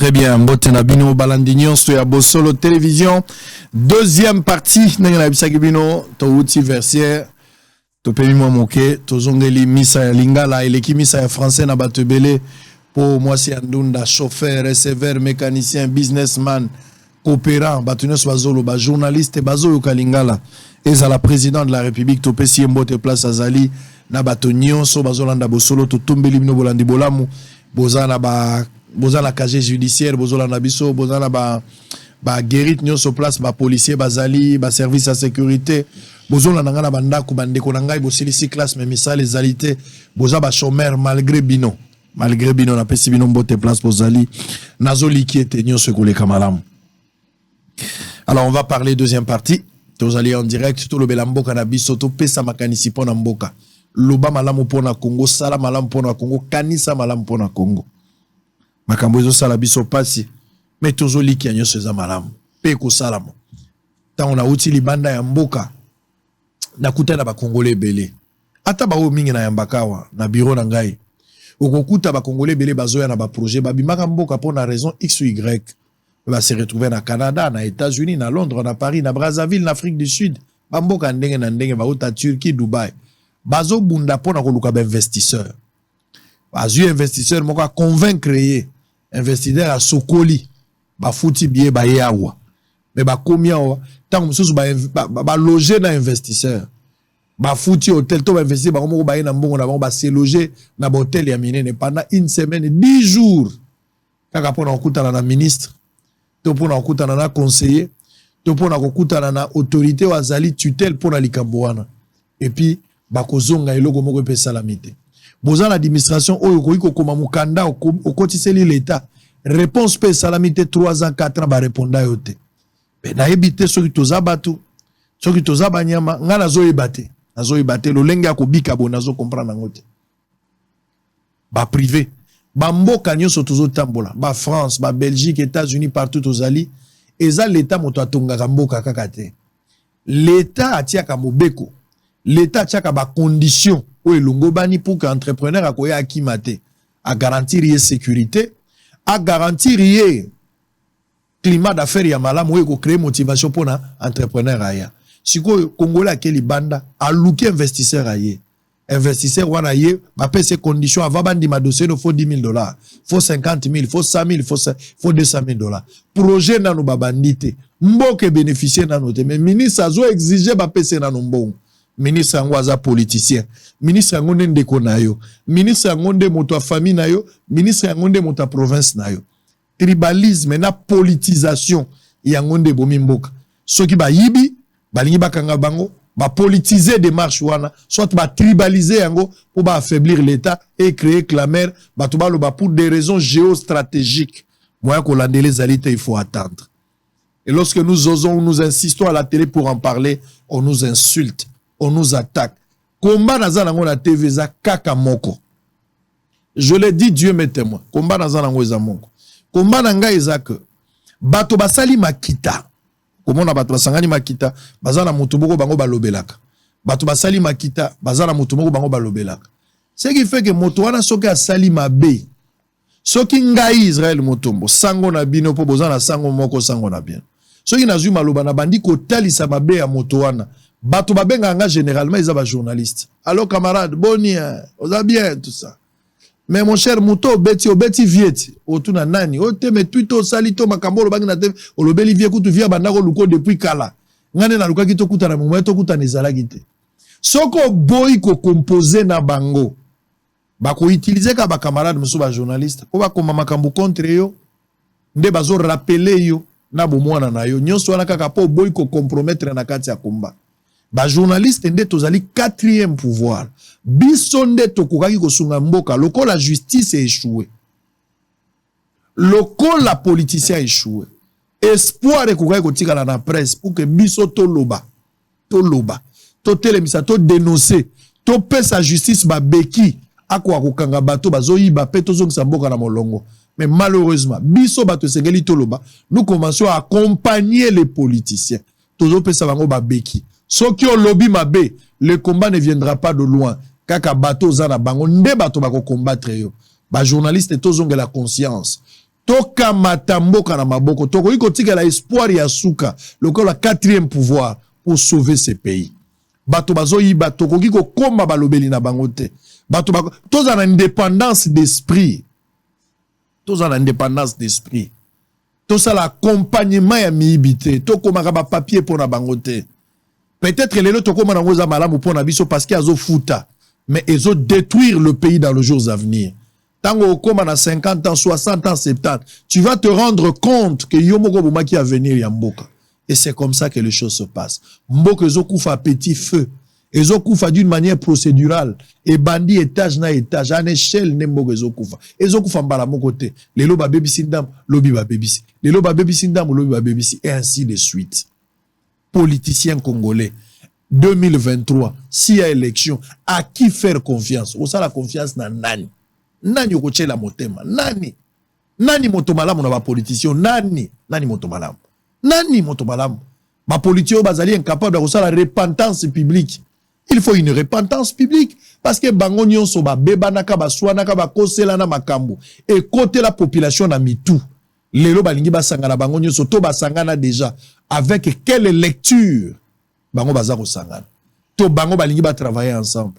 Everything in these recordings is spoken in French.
Très bien, Mbotena Bino Balandignon, Stoya Bosolo Télévision. Deuxième partie, Nangana Bisakibino, Touti Versier, Topemi Mwamoke, Tozongeli Misa Lingala, et l'équipe Misa français na Batebele, pour moi c'est Andunda, chauffeur, receveur, mécanicien, businessman, coopérant, Batunos Bazolo, journaliste, Bazo Yokalingala, et à la présidente de la République, Topesi Mbote Place Azali, na Batonyon, So Bazolanda Bosolo, Totombeli Bino Bolandi Bolamu, Bozana Ba. Bozala casier judiciaire, bozala nabiso, bozala ba guérit nyo sur place, ba policier, ba zali, ba service à sécurité, bozala nangana banda kubande konangai bosili si classe mais misal les alités, bozala ba chômeur malgré bino na pesi bino mbote place bozali, nazoli qui était nyo sur kule kamalam. Alors on va parler deuxième partie, tozali en direct, tout le belamboka na biso, to pesa makanisi pona mboka, loba malamu pona Congo, sala malamu pona Congo, kanisa malamu pona Congo. Makambo ezo sala biso pasi mais toujours liki anyo seza malamu pe ko salamo tant on a uti libanda ya mboka na kutana ba congolais belé ata ba o mingi na yambakawa na bureau na ngai okokuta ba congolais belé bazoya na ba projet ba bimaka mboka pour na raison x ou y va se retrouver na Canada, na États-Unis, na Londres, na Paris, na Brazzaville, na Afrique du Sud ba mboka ndenge na ndenge ba uta Turquie, Dubaï bazo bunda pour na koluka ba investisseur bazu investisseur moko convaincre investisseur à Sokoli, ba fouti billet ba yawa. Mais ba combien tant que ba loger na investisseur. Ba fouti hôtel to ba investir ba komo ba na mbongo na ba se loger na hôtel ya minene pendant une semaine 10 jours. Kaka pona okutana na ministre, to pona okutana na conseiller, to pona okutana na autorité wazali tutelle pona likambo wana. Et puis ba kozonga eloko moko pe salamité. Bozan l'administration, oyo koma mukanda okotiseli l'État. Réponse pe salamité 3 ans, 4 ans, ba réponda yote. Mais na ebité soki toza batu, soki toza banyama, nga nazo ebate. Nazo ebate, lo lenga ko bika bo nazo comprendre ngote. Ba privé. Ba mboka nyoso tozo tambola. Ba France, ba Belgique, États-Unis, partout tozali. Eza l'État moto atonga mboka kakate. L'État atiaka mobeko. L'État atiaka ba condition. Oui, l'ongobani pour qu'un entrepreneur a koya akimate, à garantir y sécurité, à garantir y climat d'affaires ya malam, oui, créer motivation pour un entrepreneur aya. Si ko Congolais keli banda, a louké investisseur aye. Investisseur wana aye, ba paie ses conditions avant bandi ma dossier, il faut $10,000, faut 50,000, faut 100,000, faut $200,000. Projet na no babandite, mboke bénéficier na no te, mais ministre a zo exiger ba paie na no mbongo. Ministre Angwaza politicien, ministre Angonde ndeko na yo, ministre Angonde moto a famille na yo, ministre Angonde moto a province na yo. Tribalisme na politisation yangonde bomimboka. Soki ba yibi, balingi bakanga bango, ba politiser démarche wana, soit ba tribaliser yango pour ba affaiblir l'État et créer clameur, ba tuba lo ba pour des raisons géostratégiques. Moi ko landele zalite il faut attendre. Et lorsque nous osons, nous insistons à la télé pour en parler, on nous insulte. On nous attaque. Combat dans la TV za kaka moko. Je l'ai dit, Dieu m'est témoin. Combat dans la za moko. Combat nanga ezak. Bato basali makita. Comment on a bato basangani makita? Bazana mutuboko bango balobelaka. Bato basali makita. Bazana mutuboko bango balobelaka. Ce qui fait que motowana soki asali mabe. Soki ngai Israël motombo. Sango na bino po bozana sango moko sango na bien. Soki nazui maloba na bandi ko talisa mabe ya motowana. Bato babenga généralement ils sont journalistes. Alors camarade, boni, on a bien tout ça. Mais mon cher Mouto, obeti vieti, otuna nani, ote me tuito salito makambolo bangi na te, olobeli vie kutu via bandako luko depuis kala. Ngane na luka kito kuta na mumeto kuta nezala gite. Soko boy ko composer na bango. Bako utiliser ka ba camarade muso ba journaliste. Ko ba koma makambu contre yo. Nde bazo rappeler yo na bomwana na yo. Nyonso wana kaka po boy ko compromettre na kati ya komba. Ba journaliste nde tozali 4e pouvoir. Biso nde tokokaki kosunga mboka loko la justice a échoué. Loko la politicien a échoué. Espoir ekokaki kotikala na presse pour que biso toloba. To telemisa to dénoncer. To pesa justice ba beki akwa kokanga bato bazoyiba pe tozongisa mboka na molongo. Mais malheureusement, biso bato sengeli toloba, nous commençons à accompagner les politiciens. Tozo pesa bango ba beki. Ceux qui ont lobby mabe, le combat ne viendra pas de loin. Kaka bato zana bango nde bato bako combattre yo. Ba journaliste tozonge la conscience. Toka matamboka na maboko. Toko iko tika la espoir ya suka. Le quatrième pouvoir pour sauver ce pays. Bato bazo yiba toko kiko koma balobeli na bangote. Bato bako. Tous en indépendance d'esprit. Tous en indépendance d'esprit. Tous à l'accompagnement ya miibité. Toko makaba papier pour na bangote. Peut-être les autres comme on a malamu pour na biso parce qu'il y a zo futa. Mais ils ont détruire le pays dans les jours à venir. Tant qu'on a 50 ans, 60 ans, 70, tu vas te rendre compte que Yomoko Boumaki a venir Yamboka. Et c'est comme ça que les choses se passent. Mboka Zokoufa à petit feu. Et Zokoufa d'une manière procédurale. Et bandit étage na étage. En échelle, ne Mboka Zokoufa. Et Zokoufa mbala mon côté. Les loba baby sindam, lobby ba baby si. Les loba baby sindam, lobby ba baby si. Et ainsi de suite. Politiciens congolais. 2023, s'il y a élection, à qui faire confiance? Où ça la confiance na nani? Nani yokoche la motema? Nani? Nani motomalamu na ba politicien? Nani? Nani motomalamu? Nani motomalamu? Ba politicien bazali incapable de faire la repentance publique. Il faut une repentance publique. Parce que bango nyonso ba beba naka ba swanaka ba kosela na makambo. Et côté la population na mitou. Lelo balingi ba sangana bango nyonso to ba sangana déjà. Avec quelle lecture? Bango bazako sangana. To bango balingi ba travailler ensemble.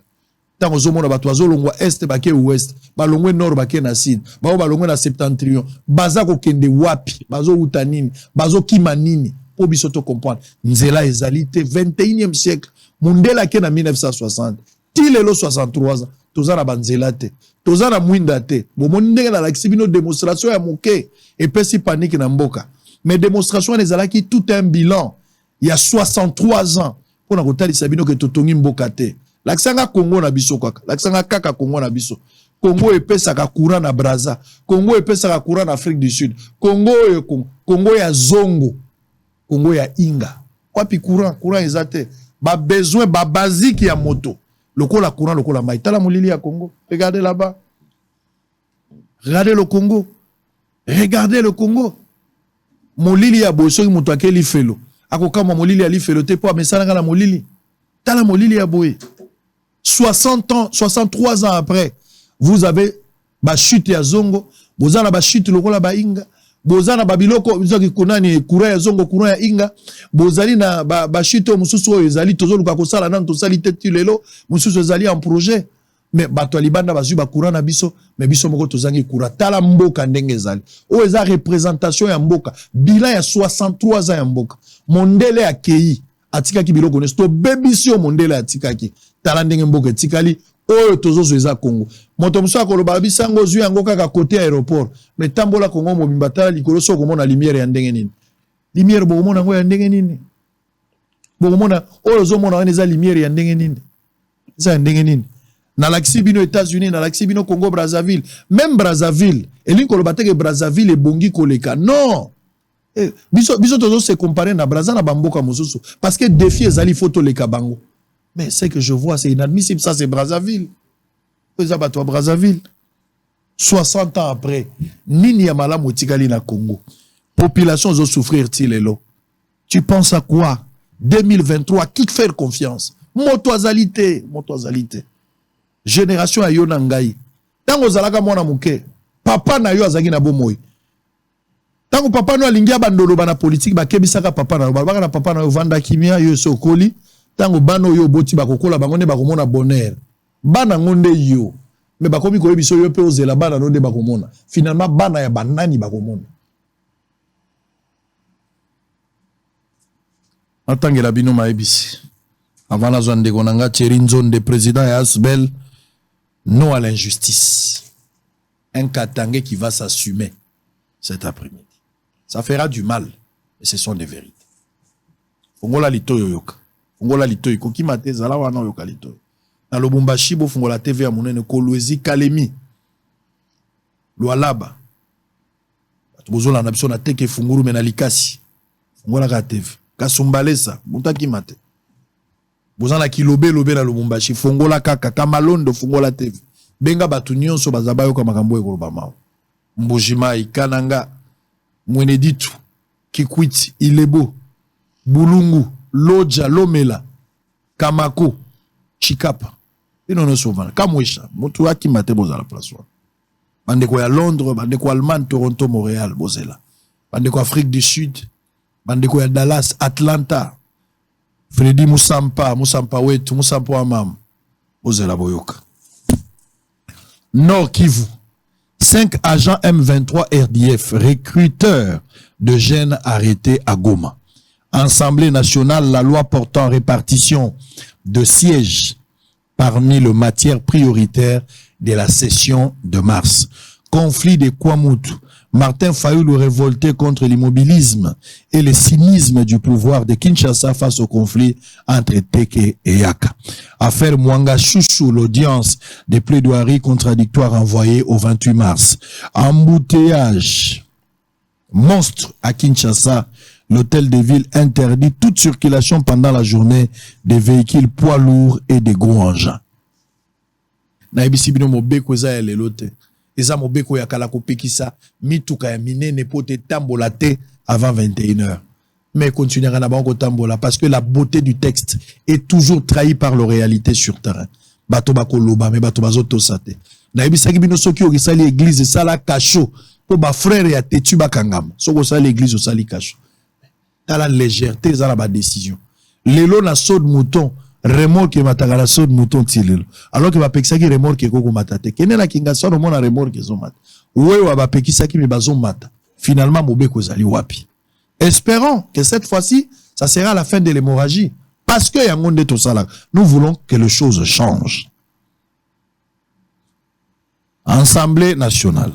Tant aux hommes bato bazolongwa est bake ouest, balongwe nord bake na sud, bao balongwe na septentrion, bazako kende wapi, bazo utanini, bazo kimanini, po bisoto comprendre. Nzela ezalité 21e siècle, mundela ke na 1960, tilelo 63 ans, tozana banzela te, tozana mwinda te, bomondenge na laksibino démonstration ya moke, et pesi panique na mboka. Mais démonstration ezalaki tout un bilan. Il y a 63 ans, pour na kotali sabino ke totongi mboka te. L'aksanga Congo na biso kwaka, l'aksanga kaka Congo na biso. Congo epesaka courant na Brazza, Congo epesaka courant na Afrique du Sud. Congo ya zongo, Congo ya inga. Kwapi courant ezate. Ba besoin ba basique ya moto. Lokola courant lokola mai. Tala molili ya Congo. Regardez là-bas. Regardez le Congo. Regardez le Congo. Molili ya boso ki muto akeli felo. Akokama molili ya li felo te po amesana na molili. Tala molili ya boye. 60 ans, 63 ans après, vous avez ba chute ya zongo, bozana ba chute lokola ba inga, bozana ba biloko bizoki kunani courant ya zongo, courant ya inga, bozali na ba chute mususu oyo ezali tozoluka kosala nan tosali tetu lelo, mususu ezali en projet. Mais bato libanda bazu ba courant na biso, mais biso moko tozangi courant. Tala mboka ndenge ezali. O eza représentation ya mboka, bilan ya 63 ans ya mboka. Mondele akei atika ki biloko nesto bebisio mondele atika ki. Tala ndenge mboka tikali oyo tozozo eza Congo. Moto muso akoloba bisango zwi yango kaka côté aéroport. Mais tambola Congo mobimba tala likolo so komona lumière ya ndenge nini. Lumière bo komona ngo ya ndenge nini. Bo komona oyo zo mona eza lumière ya ndenge nini. Eza ndenge nini. Na laksibino États-Unis, na laksibino Congo Brazzaville, même Brazzaville, elinko lobate ke Brazzaville ebongi koleka. Non. Biso tozo se comparer na Brazza na bamboka mosusu parce que défi ezali photo leka bango. Mais ce que je vois, c'est inadmissible. Ça, c'est Brazzaville. Vous avez à Brazzaville. 60 ans après, Nini Yamala Moutigali na Congo. Population va souffrir, tu penses à quoi? 2023, qui te fait confiance? Motoazalité. Génération à Yonangaï. Tant que Zalaka Mona Mouke, papa na yo azagi na bomoy. Tant que papa no alingia bandolo bana politique, ba kebisaka papa na ba na papa na yo vanda kimia yo sokoli. Tango bano yo boti bakokola bangonde bakomona bonheur. Bana ngonde yo. Mais bakomi koyebiso yo pe ozela bana nonde bakomona. Finalement bana ya banani bakomona. Atangela bino maebisi. Avant la zone de Gonanga, Thierry Nzonde, président et Asbel, non à l'injustice. Un Katangé qui va s'assumer cet après-midi. Ça fera du mal, et ce sont des vérités. Fongola lito yoyoka. Fongola lito koki mate zala wana yoka lito. Na Lubumbashi bo fongola TV ya munene Kolwezi Kalemi. Lualaba. Bozola na biso na teke funguru mena likasi. Fongola ka TV. Kasumbalesa, mutaki mate. Bozana kilobe lobe na Lubumbashi fongola kaka Kamalondo fongola TV. Benga batu nyonso bazabayo kwa makambo ekoloba mawo. Mbujima Ikananga Mweneditu Kikwiti Ilebo Bulungu Loja Lomela Kamako Chikapa ino no sovana kamwesha mutu akimate bozala place. bandeko ya Londres, bandeko Allemagne, Toronto, Montréal, bozela. Bandeko Afrique du Sud, bandeko ya Dallas, Atlanta, Freddy Moussampa Wetu, Moussampa Amam, bozela boyoka. Nord Kivu, 5 agents M23 RDF, recruteurs de jeunes arrêtés à Goma. Assemblée nationale, la loi portant répartition de sièges parmi les matières prioritaires de la session de mars. Conflit de Kwamutu. Martin Fayulu révolté contre l'immobilisme et le cynisme du pouvoir de Kinshasa face au conflit entre Teke et Yaka. Affaire Mwanga Chouchou, l'audience des plaidoiries contradictoires envoyées au 28 mars. Embouteillage monstre à Kinshasa. L'hôtel de ville interdit toute circulation pendant la journée des véhicules poids lourds et des gros engins. Naibisi bino mobeko za ya lelote. Eza mobeko ya kala kopekisa mituka ya minene pote tambola te avant 21h. Mais continuera na banko tambola parce que la beauté du texte est toujours trahie par la réalité sur terrain. Bato bakoloba mais bato bazoto sate. Naibisa bino soki okisali église sala kacho po ba frère ya tetu bakangama. Soko sala l'église osali kacho. Dans la légèreté, dans la décision. Lelo na saut de mouton, remorque mataka na saut de mouton tilelo. Alors que va pekisa ki remorque koko matate. Kene la kinga so no mona remorque zo mata. Owe wa ba pekisa ki me bazo mata. Finalement mobeko zali wapi. Espérons que cette fois-ci, ça sera la fin de l'hémorragie. Parce que yangonde to sala. Nous voulons que les choses changent. Assemblée nationale.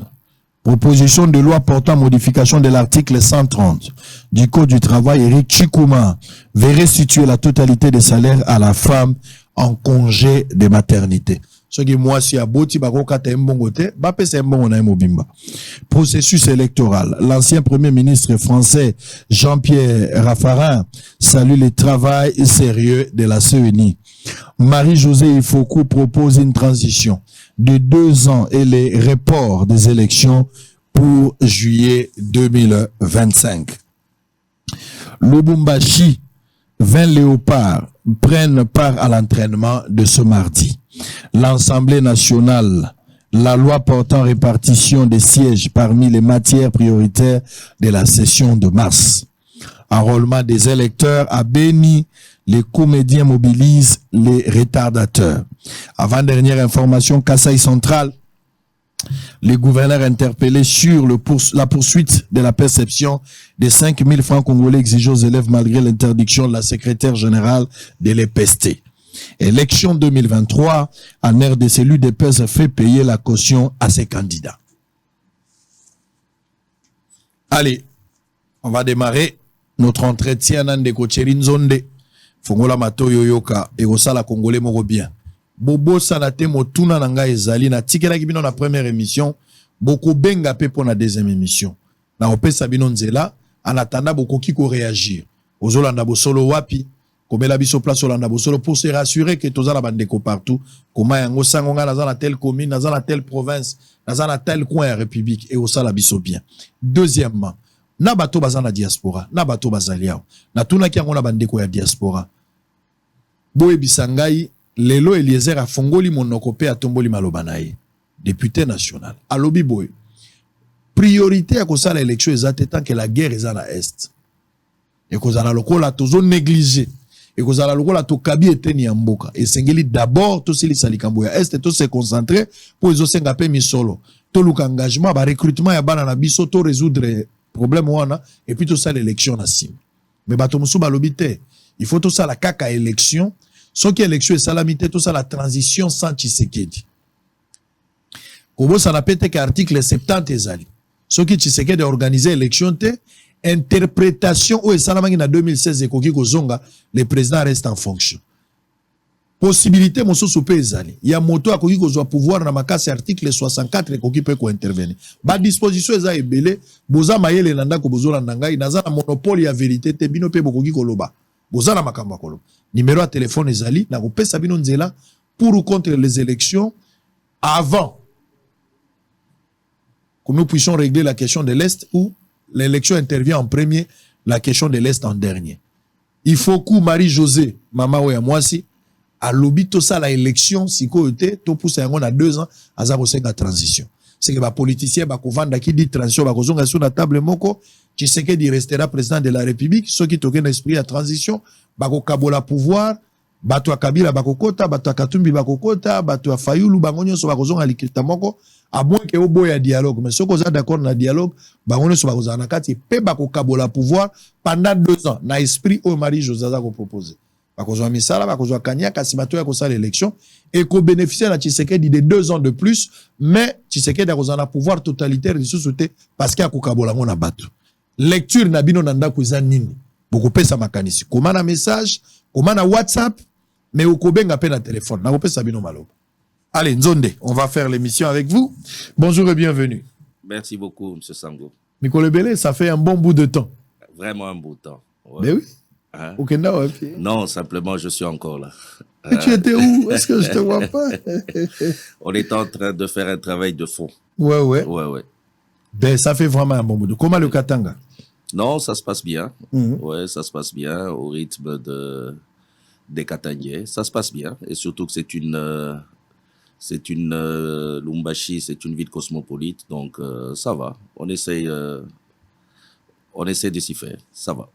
Proposition de loi portant modification de l'article 130 du Code du travail. Eric Chikouma veut restituer la totalité des salaires à la femme en congé de maternité. Ce qui moi si aboti bakoka te mbongote, ba pesa mbongo na mobimba. Processus électoral. L'ancien premier ministre français Jean-Pierre Raffarin salue le travail sérieux de la CENI. Marie-Josée Ifoku propose une transition de 2 ans et les reports des élections pour juillet 2025. Lubumbashi, 20 léopards prennent part à l'entraînement de ce mardi. L'Assemblée nationale, la loi portant répartition des sièges parmi les matières prioritaires de la session de mars. Enrôlement des électeurs à Béni, les comédiens mobilisent les retardateurs. Avant-dernière information, Kasaï Central, les gouverneurs interpellés sur la poursuite de la perception des 5 000 francs congolais exigés aux élèves malgré l'interdiction de la secrétaire générale de les pester. Élection 2023, en RDC, l'UDPS fait payer la caution à ses candidats. Allez, on va démarrer notre entretien dans des coachering zone. Fongola matoyo yoka et osala congolais moko bien. Bobo sanate motuna nanga ezali na tikela kibino na première émission, boko benga pe pour la deuxième émission. Na opesa bino nzela, en attendant boko kiko réagir. Ozolanda bosolo wapi, komela biso place olanda bosolo pour se rassurer que tozala bandeko partout, koma yango sangonga naza na telle commune, naza na telle province, naza na tel coin ya république et osala biso bien. Deuxièmement, na bato bazana diaspora, na bato bazaliao. Na tuna ki yango na bandeko ya diaspora. Boye bisangai, lelo Eliezer a fongoli monoko pe a tomboli maloba na ye. Député national. Alobi boye. Priorité à kosala élection ezate tant que la guerre est à l'est. Et kozala lokola tozo négligé. Et kozala lokola to kabi eteni ya mboka. Et sengeli d'abord to sili salikambo ya est to se concentrer pour ezo senga pe misolo. To luka engagement ba recrutement ya bana na biso to résoudre problème wana et puis to sala élection na sim. Mais bato musu balobi te. Il faut tout ça la kaka élection. Ce qui est élection et salamité, tout ça la transition sans Tshisekedi. Kobo ça n'a pas été qu'article 70 ezali. Ce qui Tshisekedi a organisé élection te, interprétation ou salamangi na 2016 et koki kozonga, le président reste en fonction. Possibilité moso soupe ezali. Il y a moto a koki kozwa pouvoir na makasi article 64 et koki peut ko intervenir. Ba disposition eza ebele, boza mayele nanda ko bozola nangai, naza na monopole ya vérité te bino pe bokoki koloba. Bozana makamba kolo. Numéro à téléphone ezali na kopesa bino nzela pour ou contre les élections avant que nous puissions régler la question de l'Est ou l'élection intervient en premier, la question de l'Est en dernier. Il faut que Marie-Josée, Mama Oya Mwasi, a lobby tout ça la élection, si ko ete, to pousse yango na 2 ans, à 0,5 transition. c'est que les politiciens, qui dit transition, sur la table moko, Tshisekedi restera président de la République, ceux qui toquent l'esprit à transition, kabola pouvoir, bato a Kabila bakokota, bato a Katumbi bakokota, bato a Fayulu bangonyo so bakozonga likita moko, à moins que au boya dialogue, mais ceux qui sont d'accord na dialogue, bangonyo so bakozana kati pe kabola pouvoir pendant 2 ans, na esprit au Marie Josaza ko proposer. Bakozwa misala, bakozwa kanya, kasi bato ya kosa l'élection, et ko bénéficier na Tshisekedi de 2 ans de plus, mais Tshisekedi a kozana pouvoir totalitaire de sous-souté, parce qu'il y a kokabola ngona bato. Lecture na bino nanda kuza nini? Boko pesa makanisi. Comment na message, comment na WhatsApp, mais au kobenga pe na téléphone. Na pesa bino maloba. Allez, Nzonde, on va faire l'émission avec vous. Bonjour et bienvenue. Merci beaucoup, M. Sango. Nicolas Belé, ça fait un bon bout de temps. Vraiment un bout de temps. Ouais. Mais oui. Hein? Non, simplement, je suis encore là. Et tu étais où? Est-ce que je te vois pas? On est en train de faire un travail de fond. Ouais. Ben, ça fait vraiment un bon bout de temps. Comment le Katanga? Non, ça se passe bien. Ouais, ça se passe bien au rythme des Katangais. Ça se passe bien. Et surtout que c'est une Lumbashi, c'est une ville cosmopolite. Donc, ça va. On essaie de s'y faire. Ça va.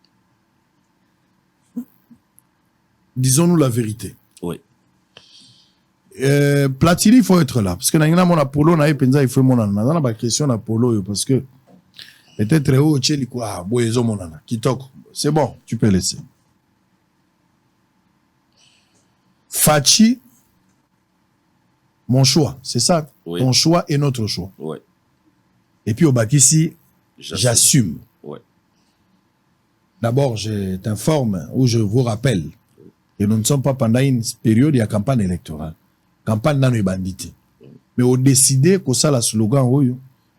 Disons-nous la vérité. Oui. Platini, il faut être là. Parce que dans mon Apollo, il faut mon question Apollo parce que peut-être très haut, c'est bon, tu peux laisser. Fachi, mon choix, c'est ça. Oui. Ton choix et notre choix. Oui. Et puis au Bakissi, j'assume. Oui. D'abord, je t'informe ou je vous rappelle que nous ne sommes pas pendant une période de campagne électorale. Campagne non bandité. Mais on décidé que ça la slogan oyo,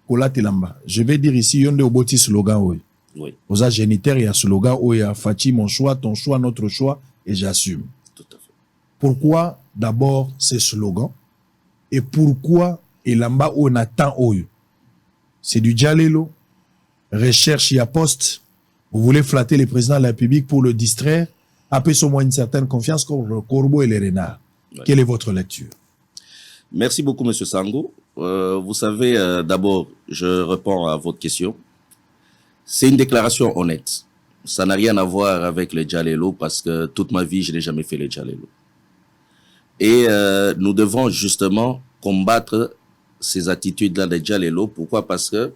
kola telamba. Je vais dire ici yonde au boti slogan oyo. Oui. Aux agénitaires il y a slogan oyo, Fachi mon choix, ton choix, notre choix et j'assume. Tout à fait. Pourquoi d'abord ces slogans et pourquoi elamba on attend oyo? C'est du dialélo, recherche y a poste. Vous voulez flatter le président de la République pour le distraire, après au moins une certaine confiance comme le corbeau et les renards. Ouais. Quelle est votre lecture? Merci beaucoup, M. Sango. Vous savez, d'abord, je réponds à votre question. C'est une déclaration honnête. Ça n'a rien à voir avec le Djalelo parce que toute ma vie, je n'ai jamais fait le Djalelo. Et nous devons justement combattre ces attitudes-là de Djalelo. Pourquoi? Parce que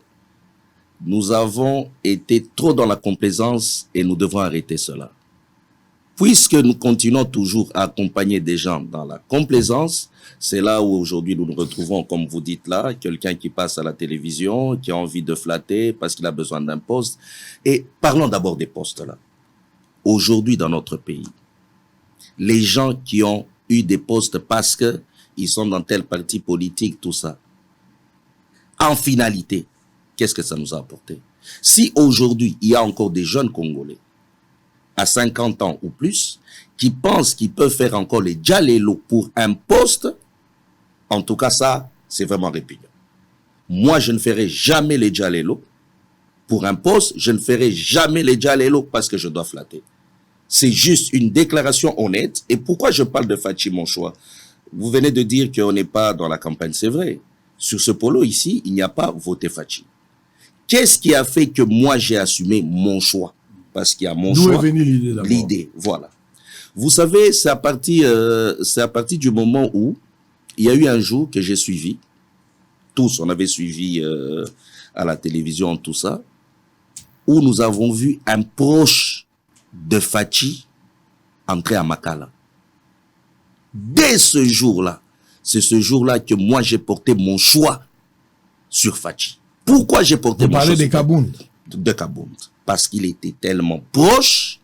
nous avons été trop dans la complaisance et nous devons arrêter cela. Puisque nous continuons toujours à accompagner des gens dans la complaisance, c'est là où aujourd'hui nous nous retrouvons, comme vous dites là, quelqu'un qui passe à la télévision, qui a envie de flatter parce qu'il a besoin d'un poste. Et parlons d'abord des postes là. Aujourd'hui dans notre pays, les gens qui ont eu des postes parce que ils sont dans tel parti politique, tout ça, en finalité, qu'est-ce que ça nous a apporté? Si aujourd'hui, il y a encore des jeunes Congolais à 50 ans ou plus, qui pensent qu'ils peuvent faire encore les djalélos pour un poste, en tout cas ça, c'est vraiment répugnant. Moi, je ne ferai jamais les djalélos pour un poste, je ne ferai jamais les djalélos parce que je dois flatter. C'est juste une déclaration honnête. Et pourquoi je parle de Fachi, mon choix? Vous venez de dire qu'on n'est pas dans la campagne, c'est vrai. Sur ce polo ici, il n'y a pas voté Fachi. Qu'est-ce qui a fait que moi j'ai assumé mon choix? Parce qu'il y a mon choix. D'où est venue l'idée d'abord? L'idée, voilà. Vous savez, c'est à partir du moment où il y a eu un jour que j'ai suivi. Tous, on avait suivi à la télévision tout ça, où nous avons vu un proche de Fachi entrer à Makala. Dès ce jour-là, c'est ce jour-là que moi j'ai porté mon choix sur Fachi. Pourquoi j'ai porté mon choix? Vous parlez de Kabound? De Kabound. Parce qu'il était tellement proche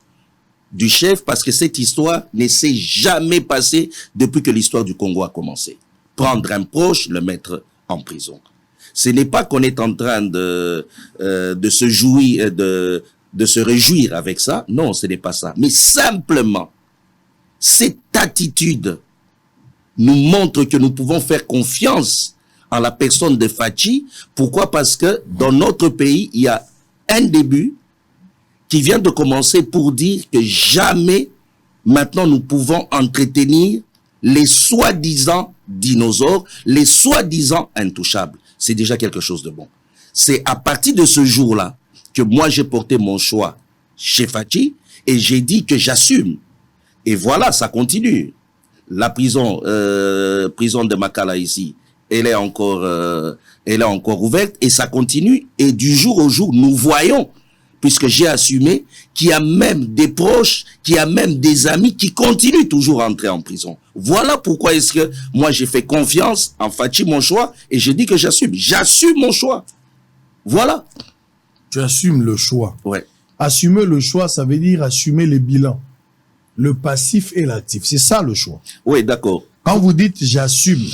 du chef, parce que cette histoire ne s'est jamais passée depuis que l'histoire du Congo a commencé. Prendre un proche, le mettre en prison. Ce n'est pas qu'on est en train de se jouir, de se réjouir avec ça. Non, ce n'est pas ça. Mais simplement, cette attitude nous montre que nous pouvons faire confiance en la personne de Fachi. Pourquoi? Parce que dans notre pays, il y a un début qui vient de commencer pour dire que jamais maintenant nous pouvons entretenir les soi-disant dinosaures, les soi-disant intouchables. c'est déjà quelque chose de bon. C'est à partir de ce jour-là que moi j'ai porté mon choix chez Fachi et j'ai dit que j'assume. Et voilà, ça continue. La prison de Makala ici, elle est encore ouverte et ça continue. Et du jour au jour, nous voyons, puisque j'ai assumé, qu'il y a même des proches, qu'il y a même des amis qui continuent toujours à entrer en prison. Voilà pourquoi est-ce que moi j'ai fait confiance en Fachi, mon choix, et j'ai dit que j'assume. J'assume mon choix. Voilà. Tu assumes le choix. Ouais. Assumer le choix, ça veut dire assumer les bilans. Le passif et l'actif. C'est ça le choix. Oui, d'accord. Quand vous dites j'assume,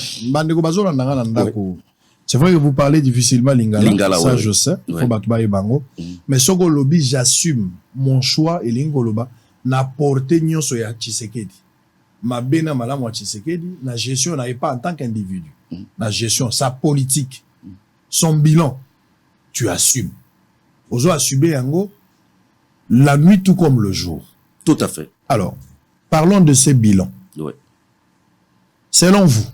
c'est vrai que vous parlez difficilement Lingala, ça je sais, il faut battre bango. Mais ce que lobby, j'assume mon choix et l'ingoloba n'a porté nyonso ya Tshisekedi. Ma bena malamu Tshisekedi, la gestion n'avait pas en tant qu'individu. La gestion, sa politique, son bilan, tu assumes. Ozo assumer yango la nuit tout comme le jour. Tout à fait. Alors, parlons de ces bilans. Oui. Selon vous,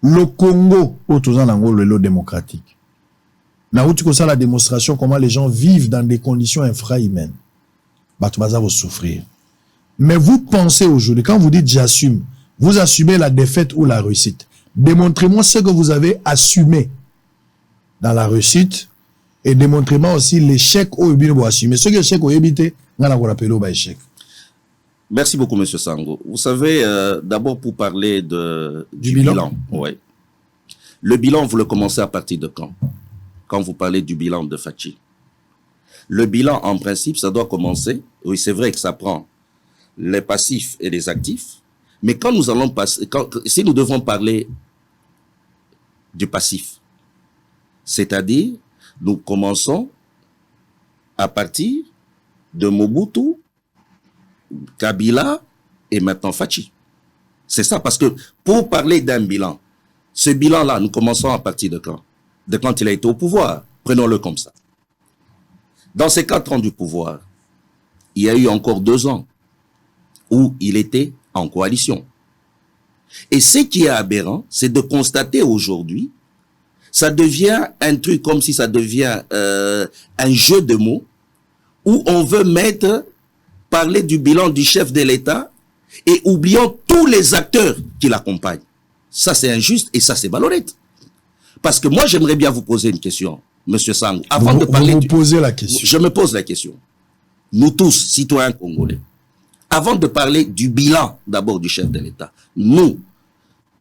le Congo, le lot démocratique, na où tu ça la démonstration comment les gens vivent dans des conditions infrahumaines. Bah, tu vas souffrir. Mais vous pensez aujourd'hui, quand vous dites j'assume, vous assumez la défaite ou la réussite. Démontrez-moi ce que vous avez assumé dans la réussite et démontrez-moi aussi l'échec où vous assumez. Ce que l'échec où vous évitez, on va appeler au échec. Merci beaucoup, M. Sango. Vous savez, d'abord pour parler du bilan. Ouais. Le bilan, vous le commencez à partir de quand? Quand vous parlez du bilan de Fachi. Le bilan, en principe, ça doit commencer. Oui, c'est vrai que ça prend les passifs et les actifs. Mais quand nous allons passer, si nous devons parler du passif, c'est-à-dire, nous commençons à partir de Mobutu, Kabila et maintenant Fachi. C'est ça, parce que pour parler d'un bilan, ce bilan-là, nous commençons à partir de quand? De quand il a été au pouvoir. Prenons-le comme ça. Dans ces 4 ans du pouvoir, il y a eu encore 2 ans où il était en coalition. Et ce qui est aberrant, c'est de constater aujourd'hui, ça devient un truc comme si ça devient un jeu de mots où on veut parler du bilan du chef de l'État et oubliant tous les acteurs qui l'accompagnent. Ça, c'est injuste et ça, c'est malhonnête. Parce que moi, j'aimerais bien vous poser une question, Monsieur Sang. Avant de parler posez la question. Je me pose la question. Nous tous, citoyens congolais, avant de parler du bilan d'abord du chef de l'État, nous,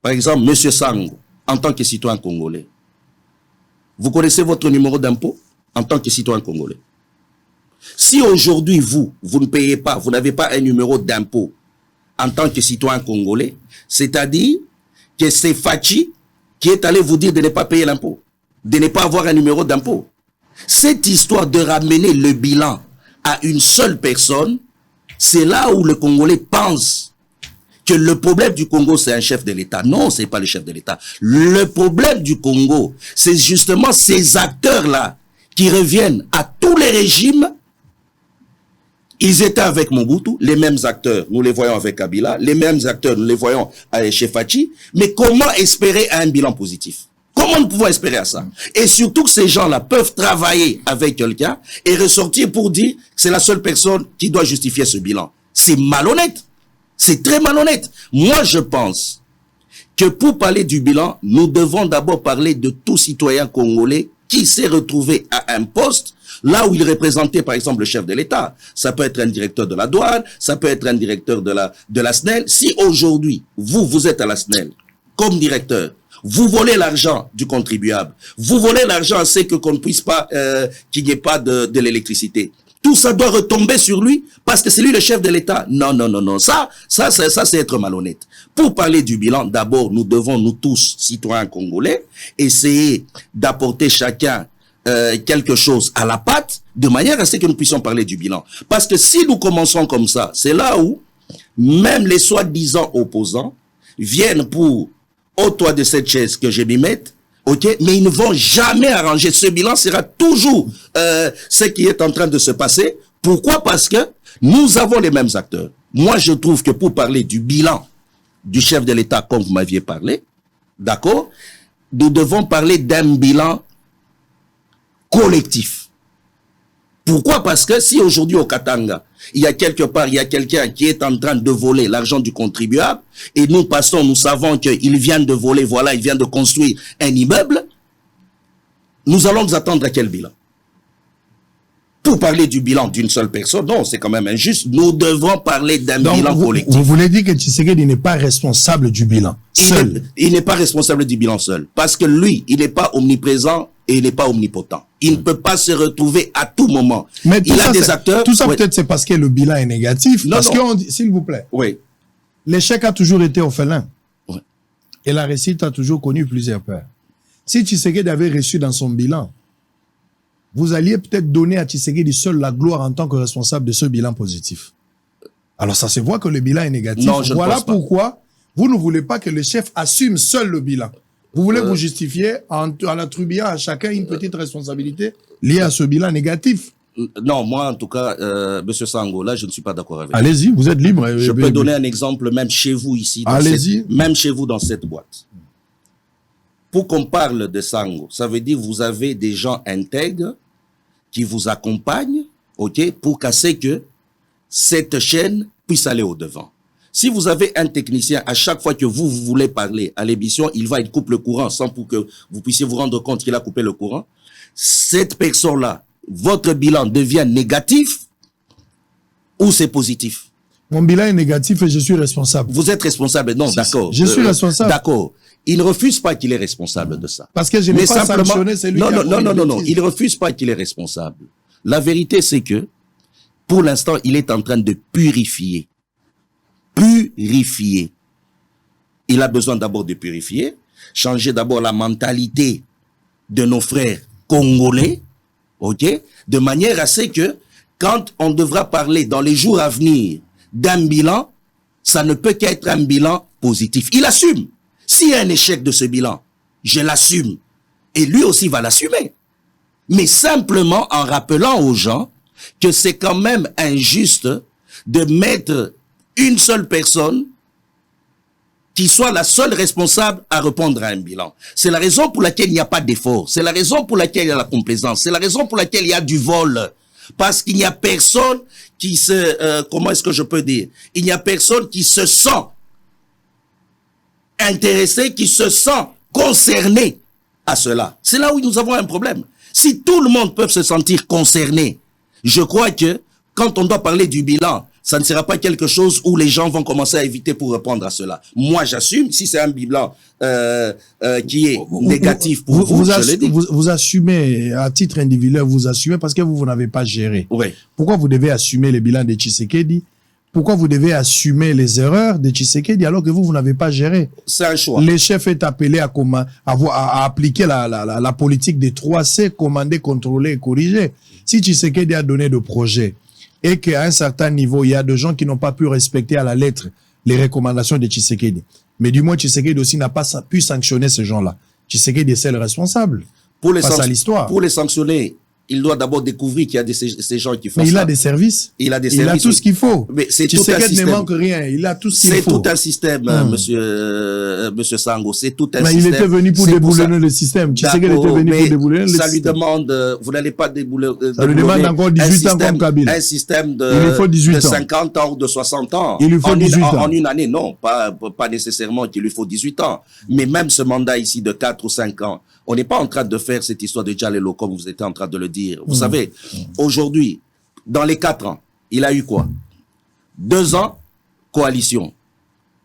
par exemple, Monsieur Sang, en tant que citoyen congolais, vous connaissez votre numéro d'impôt en tant que citoyen congolais? Si aujourd'hui, vous ne payez pas, vous n'avez pas un numéro d'impôt en tant que citoyen congolais, c'est-à-dire que c'est Fachi qui est allé vous dire de ne pas payer l'impôt, de ne pas avoir un numéro d'impôt. Cette histoire de ramener le bilan à une seule personne, c'est là où le Congolais pense que le problème du Congo, c'est un chef de l'État. Non, c'est pas le chef de l'État. Le problème du Congo, c'est justement ces acteurs-là qui reviennent à tous les régimes. Ils étaient avec Mobutu, les mêmes acteurs, nous les voyons avec Kabila, les mêmes acteurs, nous les voyons chez Fachi. Mais comment espérer un bilan positif? Comment nous pouvons espérer à ça? Et surtout que ces gens-là peuvent travailler avec quelqu'un et ressortir pour dire que c'est la seule personne qui doit justifier ce bilan. C'est malhonnête. C'est très malhonnête. Moi, je pense que pour parler du bilan, nous devons d'abord parler de tout citoyen congolais qui s'est retrouvé à un poste là où il représentait, par exemple, le chef de l'État. Ça peut être un directeur de la douane, ça peut être un directeur de la SNEL. Si aujourd'hui, vous êtes à la SNEL comme directeur, vous volez l'argent du contribuable, vous volez l'argent à ce qu'on ne puisse pas, qu'il n'y ait pas de l'électricité. Tout ça doit retomber sur lui parce que c'est lui le chef de l'État. Non, non, non, non. Ça, c'est être malhonnête. Pour parler du bilan, d'abord, nous devons, nous tous, citoyens congolais, essayer d'apporter chacun quelque chose à la patte, de manière à ce que nous puissions parler du bilan. Parce que si nous commençons comme ça, c'est là où même les soi-disant opposants viennent pour, au toit de cette chaise que je m'y mette, ok, mais ils ne vont jamais arranger. Ce bilan sera toujours ce qui est en train de se passer. Pourquoi? Parce que nous avons les mêmes acteurs. Moi, je trouve que pour parler du bilan du chef de l'État, comme vous m'aviez parlé, d'accord, nous devons parler d'un bilan collectif. Pourquoi? Parce que si aujourd'hui au Katanga, il y a quelque part, il y a quelqu'un qui est en train de voler l'argent du contribuable, et nous passons, nous savons qu'il vient de voler, voilà, il vient de construire un immeuble, nous allons nous attendre à quel bilan? Pour parler du bilan d'une seule personne, non, c'est quand même injuste. Nous devons parler d'un bilan collectif. Vous voulez dire que Tshisekedi n'est pas responsable du bilan seul? Il n'est pas responsable du bilan seul. Parce que lui, il n'est pas omniprésent et il n'est pas omnipotent. Il ne peut pas se retrouver à tout moment. Mais il a des acteurs... Tout ça peut-être c'est parce que le bilan est négatif. Non, parce que, s'il vous plaît, oui. L'échec a toujours été orphelin. Oui. Et la réussite a toujours connu plusieurs pères. Si Tshisekedi avait reçu dans son bilan, vous alliez peut-être donner à Tshisekedi seul la gloire en tant que responsable de ce bilan positif. Alors ça se voit que le bilan est négatif. Non, je voilà ne pense pas. pourquoi vous ne voulez pas que le chef assume seul le bilan. Vous voulez vous justifier en attribuant à chacun une petite responsabilité liée à ce bilan négatif. Non, moi en tout cas, Monsieur Sango, là je ne suis pas d'accord avec vous. Allez-y, vous êtes libre. Je peux donner un exemple même chez vous ici. Allez-y. Même chez vous dans cette boîte. Pour qu'on parle de Sango, ça veut dire que vous avez des gens intègres qui vous accompagnent, ok, pour casser que cette chaîne puisse aller au-devant. Si vous avez un technicien, à chaque fois que vous voulez parler à l'émission, il va, il coupe le courant sans pour que vous puissiez vous rendre compte qu'il a coupé le courant. Cette personne-là, votre bilan devient négatif ou c'est positif? Mon bilan est négatif et je suis responsable. Vous êtes responsable? Non, d'accord. Je suis responsable. D'accord. Il ne refuse pas qu'il est responsable de ça. Parce que je n'ai pas sanctionné celui qui a commis une non. bêtise. Il ne refuse pas qu'il est responsable. La vérité, c'est que, pour l'instant, il est en train de purifier. Purifier. Il a besoin d'abord de purifier, changer d'abord la mentalité de nos frères congolais, ok, de manière à ce que, quand on devra parler dans les jours à venir d'un bilan, ça ne peut qu'être un bilan positif. Il assume. S'il y a un échec de ce bilan, je l'assume. Et lui aussi va l'assumer. Mais simplement en rappelant aux gens que c'est quand même injuste de mettre une seule personne qui soit la seule responsable à répondre à un bilan. C'est la raison pour laquelle il n'y a pas d'effort. C'est la raison pour laquelle il y a la complaisance. C'est la raison pour laquelle il y a du vol. Parce qu'il n'y a personne qui se... comment est-ce que je peux dire? Il n'y a personne qui se sent intéressé, qui se sent concerné à cela. C'est là où nous avons un problème. Si tout le monde peut se sentir concerné, je crois que quand on doit parler du bilan, ça ne sera pas quelque chose où les gens vont commencer à éviter pour répondre à cela. Moi, j'assume, si c'est un bilan qui est négatif pour vous, je l'ai dit. Vous assumez, à titre individuel, vous assumez parce que vous n'avez pas géré. Oui. Pourquoi vous devez assumer les bilans de Tshisekedi? Pourquoi vous devez assumer les erreurs de Tshisekedi alors que vous n'avez pas géré? C'est un choix. Le chef est appelé à appliquer la politique des 3C, commander, contrôler et corriger. Si Tshisekedi a donné de projets et qu'à un certain niveau, il y a des gens qui n'ont pas pu respecter à la lettre les recommandations de Tshisekedi, mais du moins Tshisekedi aussi n'a pas pu sanctionner ces gens-là. Tshisekedi est le responsable. Face à l'histoire. Pour les sanctionner, il doit d'abord découvrir qu'il y a ces gens qui font ça. Mais il a des services. Il a des services. Il a tout ce qu'il faut. Mais c'est tout un système. ne manque rien. Il a tout ce qu'il faut. C'est tout un système, monsieur Sango. C'est tout un système. Mais il était venu pour déboulonner le système. Tshisekedi était venu pour déboulonner le système. Ça lui demande, vous n'allez pas déboulonner. Ça lui demande encore 18 ans comme Kabila. Un système de 50 ans ou de 60 ans. Il lui faut 18 ans. En une année, non. Pas nécessairement qu'il lui faut 18 ans. Mais même ce mandat ici de 4 ou 5 ans, on n'est pas en train de faire cette histoire de Djalelo comme vous étiez en train de le dire. Vous savez, aujourd'hui, dans les 4 ans, il a eu quoi? 2 ans, coalition.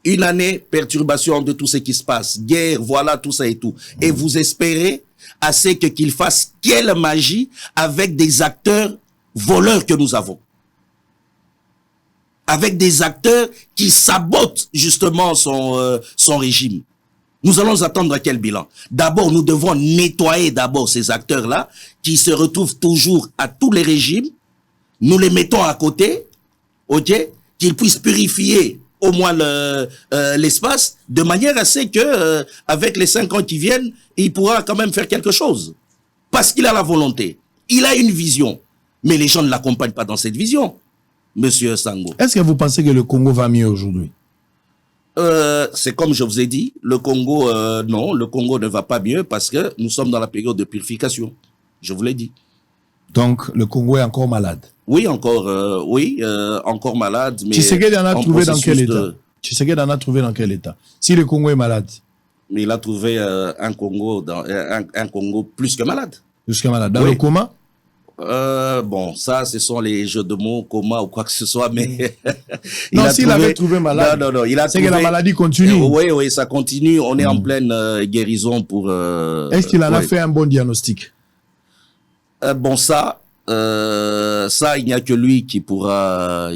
1 année, perturbation de tout ce qui se passe. Guerre, voilà, tout ça et tout. Et vous espérez assez qu'il fasse quelle magie avec des acteurs voleurs que nous avons. Avec des acteurs qui sabotent justement son régime. Nous allons attendre à quel bilan? D'abord, nous devons nettoyer d'abord ces acteurs-là qui se retrouvent toujours à tous les régimes. Nous les mettons à côté, ok? Qu'ils puissent purifier au moins l'espace de manière à ce que, avec les 5 ans qui viennent, il pourra quand même faire quelque chose. Parce qu'il a la volonté. Il a une vision. Mais les gens ne l'accompagnent pas dans cette vision, monsieur Sango. Est-ce que vous pensez que le Congo va mieux aujourd'hui? C'est comme je vous ai dit, le Congo, non, le Congo ne va pas mieux parce que nous sommes dans la période de purification. Je vous l'ai dit. Donc, le Congo est encore malade. Oui, encore malade. Mais Tshisekedi en a trouvé dans quel état? Tshisekedi en a trouvé dans quel état? Si le Congo est malade. Mais il a trouvé un Congo plus que malade. Plus que malade. Dans le coma? Bon, ça, ce sont les jeux de mots, coma ou quoi que ce soit, mais... non, s'il avait trouvé malade, non, il a c'est que la maladie continue. Oui, ça continue. On est en pleine guérison pour... Est-ce qu'il en a fait un bon diagnostic? Bon, ça, il n'y a que lui qui pourra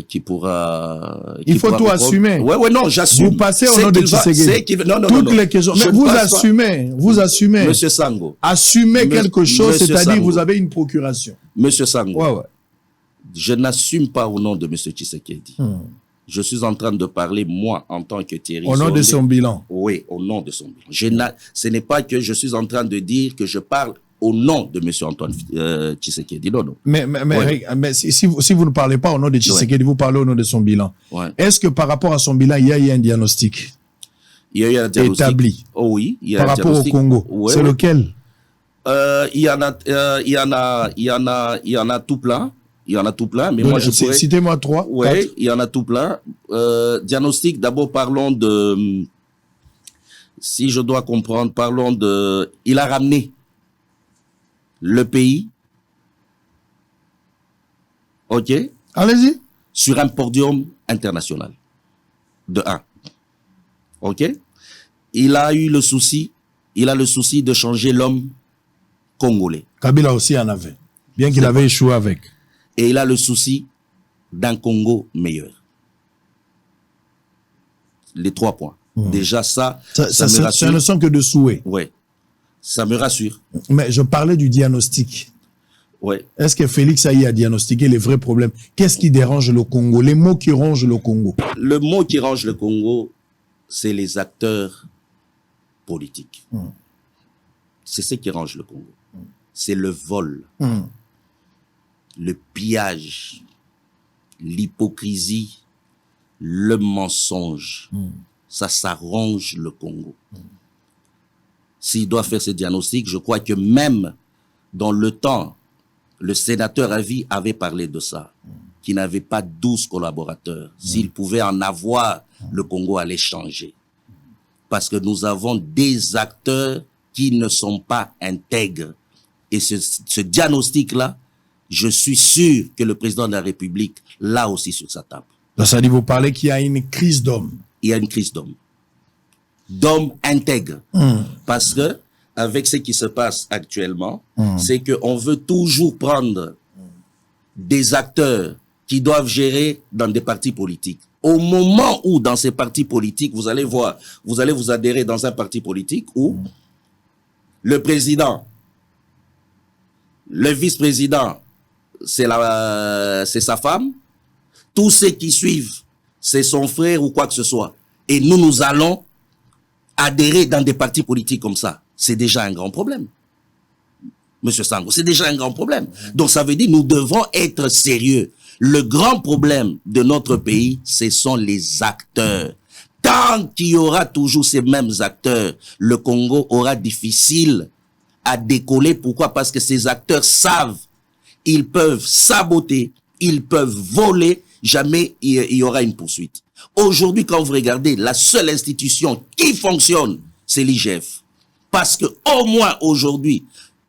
il faut tout assumer. Ouais, non, j'assume. Vous passez au nom de Tshisekedi. Non, toutes les questions. Mais vous assumez. Monsieur Sango. Assumez quelque chose, c'est-à-dire vous avez une procuration. Monsieur Sango. Ouais. Je n'assume pas au nom de Monsieur Tshisekedi. Je suis en train de parler, moi, en tant que Thierry. Au nom de son bilan. Oui, au nom de son bilan. Ce n'est pas que je suis en train de dire que je parle au nom de M. Antoine Tshisekedi. Non. Mais si vous ne parlez pas au nom de Tshisekedi, vous parlez au nom de son bilan. Ouais. Est-ce que par rapport à son bilan, il y a eu un diagnostic? Il y a eu un diagnostic établi. Oh oui, il y a par rapport au Congo. Ouais, c'est lequel? Il y en a tout plein. Il y en a tout plein, mais moi je pourrais... Citez-moi 3. Oui, il y en a tout plein. Diagnostic, d'abord parlons de... Si je dois comprendre, parlons de... Il a ramené le pays, ok? Allez-y. Sur un podium international, de 1. Ok? Il a le souci de changer l'homme congolais. Kabila aussi en avait, bien qu'il avait échoué avec. Et il a le souci d'un Congo meilleur. Les 3 points. Déjà ça me rassure. Ça ne sont que de souhaits. Oui, ça me rassure. Mais je parlais du diagnostic. Ouais. Est-ce que Félix Aïe a diagnostiqué les vrais problèmes? Qu'est-ce qui dérange le Congo? Les mots qui rongent le Congo. Le mot qui range le Congo, c'est les acteurs politiques. C'est ce qui range le Congo. C'est le vol, le pillage, l'hypocrisie, le mensonge. Ça ronge le Congo. S'il doit faire ce diagnostic, je crois que même dans le temps, le sénateur Avi avait parlé de ça, qu'il n'avait pas 12 collaborateurs. S'il pouvait en avoir, le Congo allait changer. Parce que nous avons des acteurs qui ne sont pas intègres. Et ce diagnostic-là, je suis sûr que le président de la République l'a aussi sur sa table. Ça dit, vous parlez qu'il y a une crise d'hommes. Il y a une crise d'hommes. D'hommes intègres. Parce que, avec ce qui se passe actuellement, c'est qu'on veut toujours prendre des acteurs qui doivent gérer dans des partis politiques. Au moment où, dans ces partis politiques, vous allez voir, vous allez vous adhérer dans un parti politique où le président, le vice-président, c'est sa femme, tous ceux qui suivent, c'est son frère ou quoi que ce soit. Et nous allons adhérer dans des partis politiques comme ça. C'est déjà un grand problème. Monsieur Sango, c'est déjà un grand problème. Donc ça veut dire que nous devons être sérieux. Le grand problème de notre pays, ce sont les acteurs. Tant qu'il y aura toujours ces mêmes acteurs, le Congo aura difficile à décoller. Pourquoi? Parce que ces acteurs savent, ils peuvent saboter, ils peuvent voler, jamais il y aura une poursuite. Aujourd'hui, quand vous regardez, la seule institution qui fonctionne, c'est l'IGF. Parce que au moins aujourd'hui,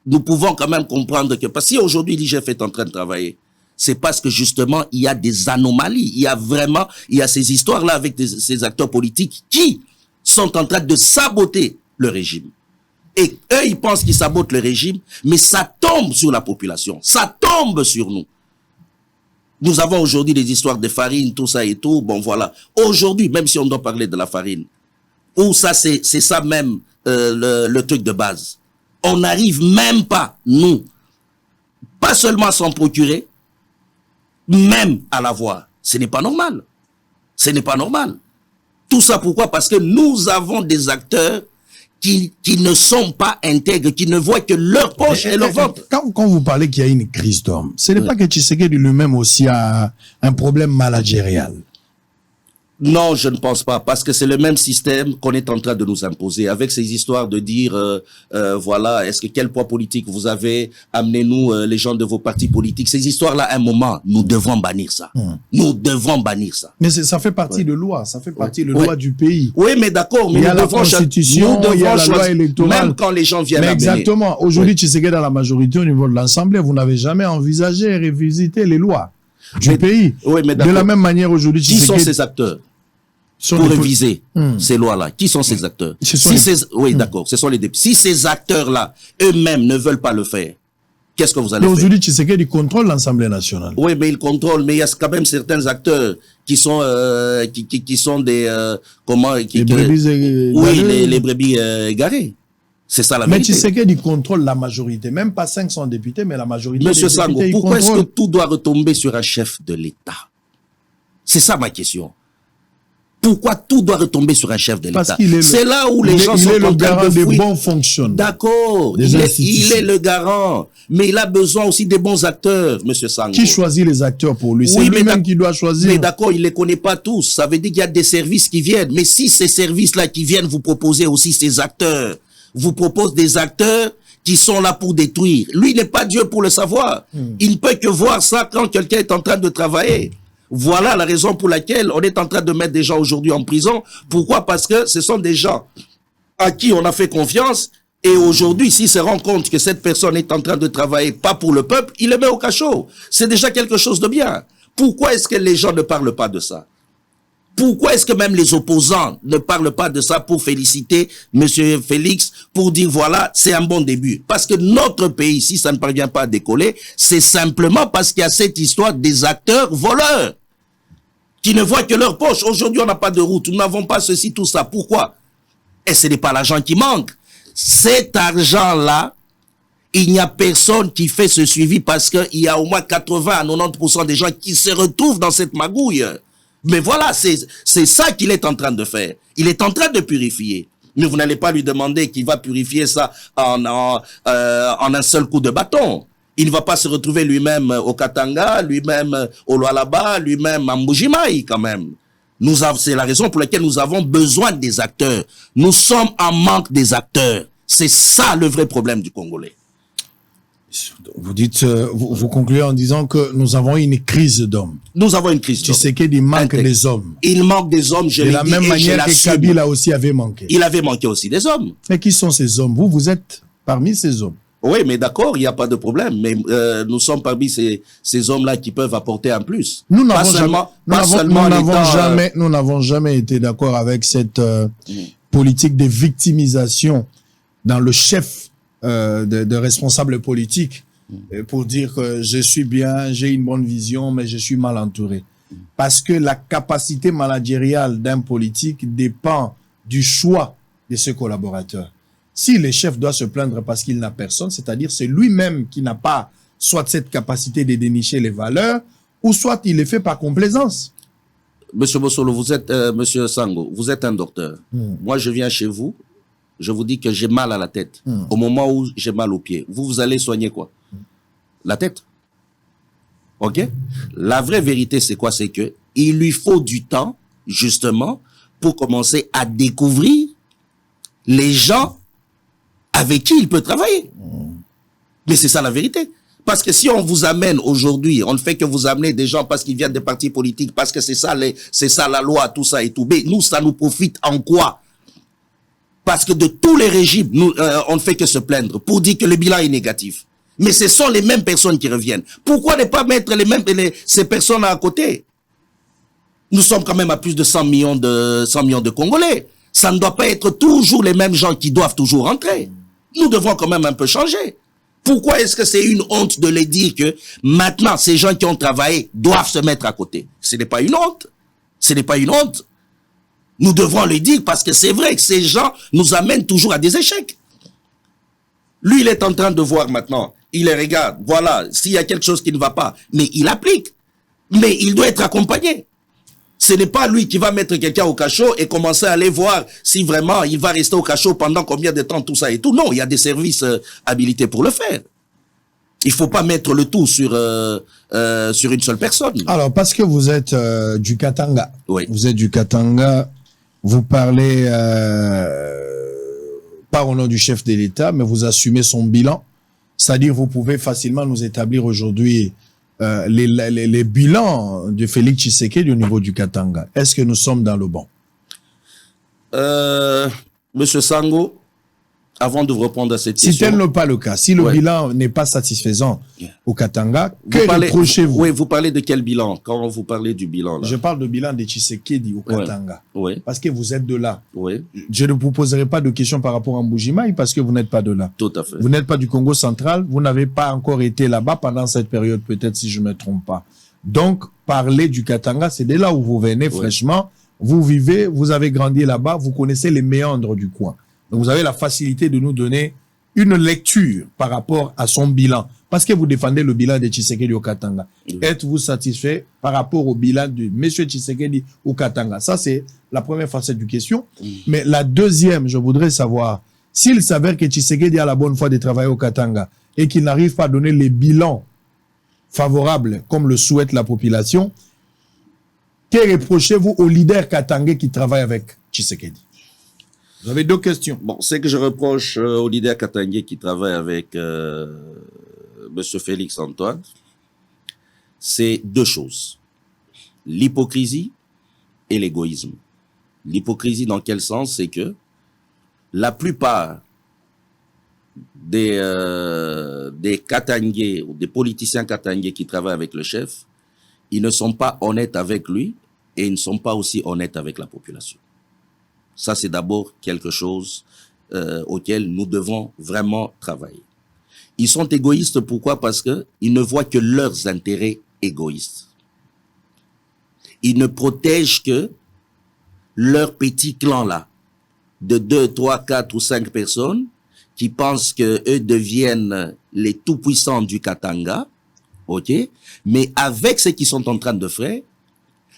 nous pouvons quand même comprendre que, parce que si aujourd'hui l'IGF est en train de travailler, c'est parce que justement, il y a des anomalies. Il y a ces histoires-là avec ces acteurs politiques qui sont en train de saboter le régime. Et eux, ils pensent qu'ils sabotent le régime, mais ça tombe sur la population. Ça tombe sur nous. Nous avons aujourd'hui des histoires de farine, tout ça et tout. Bon, voilà. Aujourd'hui, même si on doit parler de la farine, ou ça, c'est ça même, le truc de base. On n'arrive même pas, nous, pas seulement à s'en procurer, même à l'avoir. Ce n'est pas normal. Ce n'est pas normal. Tout ça pourquoi? Parce que nous avons des acteurs qui ne sont pas intègres, qui ne voient que leur poche et leur ventre. Quand vous parlez qu'il y a une crise d'hommes, ce n'est pas que Tshisekedi lui-même aussi a un problème managérial. Non, je ne pense pas, parce que c'est le même système qu'on est en train de nous imposer, avec ces histoires de dire, voilà, est-ce que quel poids politique vous avez, amenez-nous les gens de vos partis politiques. Ces histoires-là, à un moment, nous devons bannir ça. Nous devons bannir ça. Mais ça fait partie de loi, ça fait partie de loi du pays. Oui, mais d'accord, mais il y a la Constitution, il y a la loi électorale. Même quand les gens viennent mais exactement. Amener. Aujourd'hui, tu sais que dans la majorité au niveau de l'Assemblée, vous n'avez jamais envisagé revisiter les lois du pays. Oui, mais de la même manière, aujourd'hui, qui sont ces acteurs pour réviser ces lois-là? Qui sont ces acteurs? Oui, d'accord, ce sont les députés. Si ces acteurs-là, eux-mêmes, ne veulent pas le faire, qu'est-ce que vous allez faire? Aujourd'hui, tu sais qu'ils contrôlent l'Assemblée nationale. Oui, mais ils contrôlent, mais il y a quand même certains acteurs qui sont qui sont des les brebis égarées. les brebis égarées. C'est ça la vérité. Mais tu sais qu'ils contrôlent la majorité, même pas 500 députés, mais la majorité. Monsieur des Sango, députés, pourquoi est-ce que tout doit retomber sur un chef de l'État? C'est ça ma question. Pourquoi tout doit retomber sur un chef de l'État? C'est là où les gens sont en train de fuir. Des bons fonctionnements. D'accord. Il est le garant. Mais il a besoin aussi des bons acteurs, monsieur Sango. Qui choisit les acteurs pour lui? C'est lui-même qui doit choisir. Mais d'accord, il ne les connaît pas tous. Ça veut dire qu'il y a des services qui viennent. Mais si ces services-là qui viennent vous proposer aussi ces acteurs, vous proposent des acteurs qui sont là pour détruire. Lui, il n'est pas Dieu pour le savoir. Il ne peut que voir ça quand quelqu'un est en train de travailler. Voilà la raison pour laquelle on est en train de mettre des gens aujourd'hui en prison. Pourquoi? Parce que ce sont des gens à qui on a fait confiance et aujourd'hui, s'il se rend compte que cette personne est en train de travailler pas pour le peuple, il le met au cachot. C'est déjà quelque chose de bien. Pourquoi est-ce que les gens ne parlent pas de ça? Pourquoi est-ce que même les opposants ne parlent pas de ça pour féliciter Monsieur Félix, pour dire voilà, c'est un bon début? Parce que notre pays, si ça ne parvient pas à décoller, c'est simplement parce qu'il y a cette histoire des acteurs voleurs qui ne voient que leur poche. Aujourd'hui, on n'a pas de route, nous n'avons pas ceci, tout ça. Pourquoi? Et ce n'est pas l'argent qui manque. Cet argent-là, il n'y a personne qui fait ce suivi parce qu'il y a au moins 80 à 90% des gens qui se retrouvent dans cette magouille. Mais voilà, c'est ça qu'il est en train de faire. Il est en train de purifier. Mais vous n'allez pas lui demander qu'il va purifier ça en un seul coup de bâton. Il ne va pas se retrouver lui-même au Katanga, lui-même au Lualaba, lui-même à Mbujimaï quand même. C'est la raison pour laquelle nous avons besoin des acteurs. Nous sommes en manque des acteurs. C'est ça le vrai problème du Congolais. Vous dites, vous concluez en disant que nous avons une crise d'hommes. Nous avons une crise d'hommes. Tu sais qu'il manque des hommes. Il manque des hommes, je l'ai dit. De la même manière que Kabila aussi avait manqué. Il avait manqué aussi des hommes. Mais qui sont ces hommes? Vous êtes parmi ces hommes. Oui, mais d'accord, il n'y a pas de problème. Mais nous sommes parmi ces hommes-là qui peuvent apporter un plus. Nous n'avons jamais été d'accord avec cette politique de victimisation dans le chef de responsables politiques pour dire que je suis bien, j'ai une bonne vision, mais je suis mal entouré. Parce que la capacité managériale d'un politique dépend du choix de ses collaborateurs. Si le chef doit se plaindre parce qu'il n'a personne, c'est-à-dire c'est lui-même qui n'a pas soit cette capacité de dénicher les valeurs, ou soit il le fait par complaisance. Monsieur Bossolo, vous êtes, Monsieur Sango, vous êtes un docteur. Moi, je viens chez vous, je vous dis que j'ai mal à la tête. Au moment où j'ai mal aux pieds, vous allez soigner quoi? La tête. Ok? La vraie vérité, c'est quoi? C'est que il lui faut du temps, justement, pour commencer à découvrir les gens avec qui il peut travailler. Mais c'est ça la vérité. Parce que si on vous amène aujourd'hui, on ne fait que vous amener des gens parce qu'ils viennent des partis politiques, parce que c'est ça la loi, tout ça et tout. Mais nous, ça nous profite en quoi? Parce que de tous les régimes, on ne fait que se plaindre pour dire que le bilan est négatif. Mais ce sont les mêmes personnes qui reviennent. Pourquoi ne pas mettre ces personnes à côté? Nous sommes quand même à plus de 100 millions de Congolais. Ça ne doit pas être toujours les mêmes gens qui doivent toujours rentrer. Nous devons quand même un peu changer. Pourquoi est-ce que c'est une honte de les dire que maintenant, ces gens qui ont travaillé doivent se mettre à côté? Ce n'est pas une honte. Ce n'est pas une honte. Nous devons le dire parce que c'est vrai que ces gens nous amènent toujours à des échecs. Lui, il est en train de voir maintenant. Il les regarde. Voilà, s'il y a quelque chose qui ne va pas. Mais il applique. Mais il doit être accompagné. Ce n'est pas lui qui va mettre quelqu'un au cachot et commencer à aller voir si vraiment il va rester au cachot pendant combien de temps, tout ça et tout. Non, il y a des services habilités pour le faire. Il faut pas mettre le tout sur une seule personne. Alors, parce que vous êtes du Katanga. Oui. Vous êtes du Katanga. Vous parlez pas au nom du chef de l'État, mais vous assumez son bilan. C'est-à-dire, vous pouvez facilement nous établir aujourd'hui les bilans de Félix Tshisekedi au niveau du Katanga. Est-ce que nous sommes dans le bon? Monsieur Sango, avant de vous répondre à cette si question... tel n'est pas le cas, si le bilan n'est pas satisfaisant au Katanga, que reprochez-vous? Oui, vous parlez de quel bilan? Quand vous parlez du bilan, là? Je parle de bilan de Tshisekedi au Katanga. Oui. Parce que vous êtes de là. Oui. Je ne vous poserai pas de questions par rapport à Mbujimaï parce que vous n'êtes pas de là. Tout à fait. Vous n'êtes pas du Congo central. Vous n'avez pas encore été là-bas pendant cette période, peut-être si je ne me trompe pas. Donc, parler du Katanga, c'est de là où vous venez fraîchement. Vous vivez, vous avez grandi là-bas, vous connaissez les méandres du coin. Donc, vous avez la facilité de nous donner une lecture par rapport à son bilan. Parce que vous défendez le bilan de Tshisekedi au Katanga. Êtes-vous satisfait par rapport au bilan de M. Tshisekedi au Katanga? Ça, c'est la première facette du question. Mais la deuxième, je voudrais savoir, s'il s'avère que Tshisekedi a la bonne foi de travailler au Katanga et qu'il n'arrive pas à donner les bilans favorables comme le souhaite la population, que reprochez-vous aux leaders katangais qui travaillent avec Tshisekedi? Vous avez deux questions. Bon, ce que je reproche aux leaders katangais qui travaillent avec M. Félix Antoine, c'est deux choses. L'hypocrisie et l'égoïsme. L'hypocrisie dans quel sens? C'est que la plupart des katangais ou des politiciens katangais qui travaillent avec le chef, ils ne sont pas honnêtes avec lui et ils ne sont pas aussi honnêtes avec la population. Ça, c'est d'abord quelque chose auquel nous devons vraiment travailler. Ils sont égoïstes, pourquoi? Parce qu'ils ne voient que leurs intérêts égoïstes. Ils ne protègent que leur petit clan-là, de 2, 3, 4 ou 5 personnes qui pensent qu'eux deviennent les tout-puissants du Katanga, ok? Mais avec ce qu'ils sont en train de faire,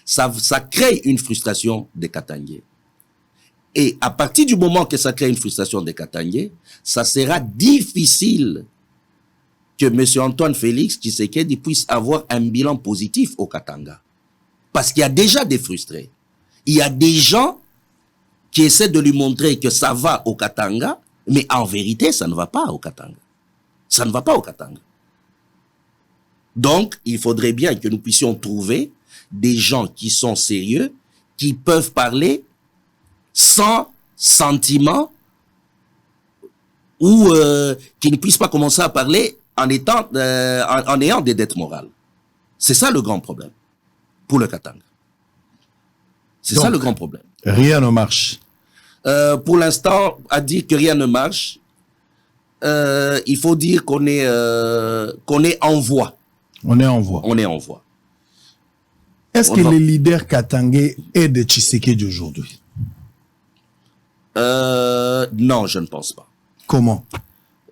ça crée une frustration des Katangais. Et à partir du moment que ça crée une frustration des Katangais, ça sera difficile que M. Antoine Félix Tshisekedi puisse avoir un bilan positif au Katanga. Parce qu'il y a déjà des frustrés. Il y a des gens qui essaient de lui montrer que ça va au Katanga, mais en vérité, ça ne va pas au Katanga. Ça ne va pas au Katanga. Donc, il faudrait bien que nous puissions trouver des gens qui sont sérieux, qui peuvent parler sans sentiment ou qui ne puissent pas commencer à parler en ayant des dettes morales. C'est ça le grand problème pour le Katanga. C'est ça le grand problème. Rien ne marche. Pour l'instant, à dire que rien ne marche, il faut dire qu'on est en voie. On est en voie. On est en voie. Est-ce que les leaders katangais aident Tshisekedi aujourd'hui? Non, je ne pense pas. Comment?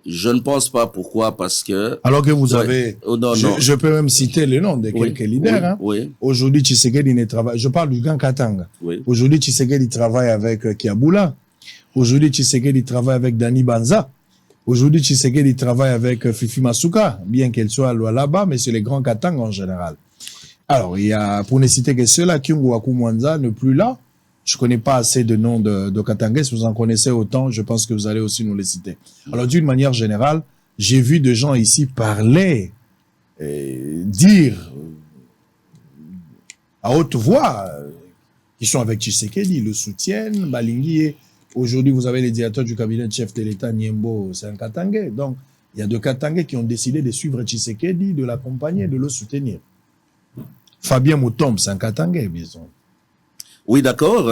Je ne pense pas. Pourquoi? Parce que... Alors que vous avez... Oh, non, non. Je peux même citer le nom de quelques leaders. Oui, hein. oui. Aujourd'hui, Tshisekedi ne travaille... Je parle du Grand Katanga. Oui. Aujourd'hui, Tshisekedi travaille avec Kiaboula. Aujourd'hui, Tshisekedi travaille avec Dani Banza. Aujourd'hui, Tshisekedi travaille avec Fifi Masuka, bien qu'elle soit là-bas, mais c'est les grands Katanga en général. Alors, il y a, pour ne citer que ceux-là, Kyungu Wakumwanza n'est plus là. Je connais pas assez de noms de Katangais. Si vous en connaissez autant, je pense que vous allez aussi nous les citer. Alors, d'une manière générale, j'ai vu des gens ici parler, dire à haute voix, qui sont avec Tshisekedi, le soutiennent, Balingi. Aujourd'hui, vous avez les directeurs du cabinet de chef de l'État, Niembo, c'est un Katangais. Donc, il y a deux Katangais qui ont décidé de suivre Tshisekedi, de l'accompagner, de le soutenir. Fabien Moutombe, c'est un Katangais, disons. Oui, d'accord.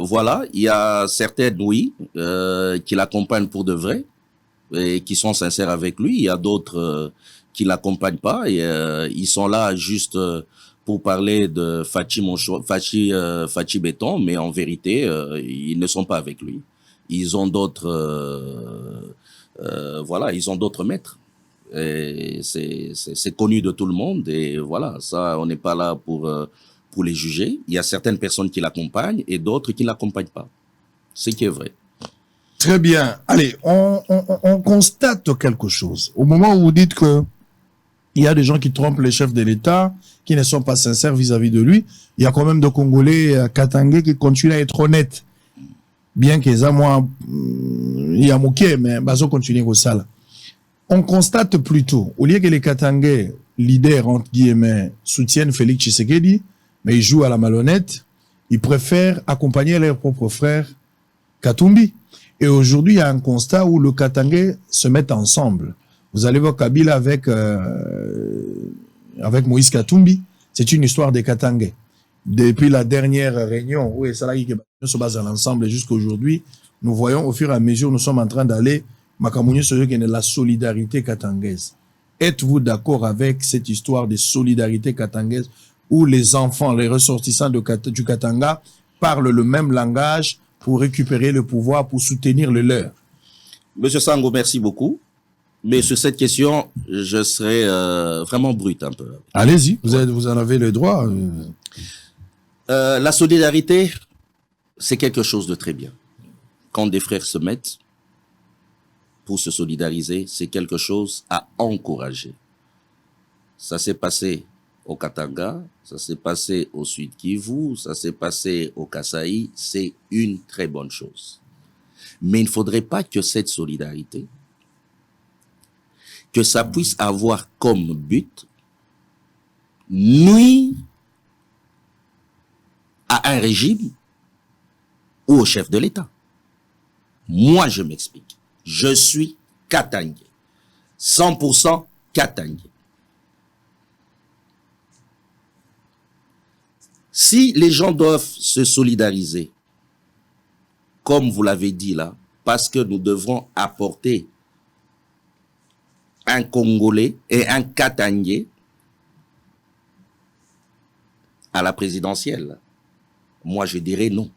Voilà, il y a certaines, oui, qui l'accompagnent pour de vrai et qui sont sincères avec lui. Il y a d'autres qui l'accompagnent pas et ils sont là juste pour parler de Fachi Béton, mais en vérité, ils ne sont pas avec lui. Ils ont d'autres, voilà, ils ont d'autres maîtres. Et c'est connu de tout le monde et voilà, ça, on n'est pas là pour les juger. Il y a certaines personnes qui l'accompagnent et d'autres qui ne l'accompagnent pas. Ce qui est vrai. Très bien. Allez, on constate quelque chose. Au moment où vous dites que il y a des gens qui trompent les chefs de l'État, qui ne sont pas sincères vis-à-vis de lui, il y a quand même des Congolais katangais qui continuent à être honnêtes. Bien qu'ils aient moins, il y a moqué, mais bazo continue au sale. On constate plutôt, au lieu que les Katangais, leaders, entre guillemets, soutiennent Félix Tshisekedi, mais ils jouent à la malhonnête, ils préfèrent accompagner leurs propres frères Katumbi. Et aujourd'hui, il y a un constat où le Katangais se mettent ensemble. Vous allez voir Kabila avec Moïse Katumbi. C'est une histoire des Katangais. Depuis la dernière réunion, où Salaki se base à l'ensemble jusqu'à aujourd'hui, nous voyons au fur et à mesure, nous sommes en train d'aller, Makamouni sur la solidarité katangaise. Êtes-vous d'accord avec cette histoire de solidarité katangaise où les enfants, les ressortissants du Katanga parlent le même langage pour récupérer le pouvoir, pour soutenir le leur? Monsieur Sango, merci beaucoup. Mais sur cette question, je serai vraiment brut un peu. Allez-y, vous en avez le droit. La solidarité, c'est quelque chose de très bien. Quand des frères se mettent pour se solidariser, c'est quelque chose à encourager. Ça s'est passé au Katanga, ça s'est passé au Sud Kivu, ça s'est passé au Kasaï, c'est une très bonne chose. Mais il ne faudrait pas que cette solidarité, que ça puisse avoir comme but nuire à un régime ou au chef de l'État. Moi, je m'explique. Je suis Katangais. 100% Katangais. Si les gens doivent se solidariser, comme vous l'avez dit là, parce que nous devrons apporter un Congolais et un Katangais à la présidentielle, moi je dirais non.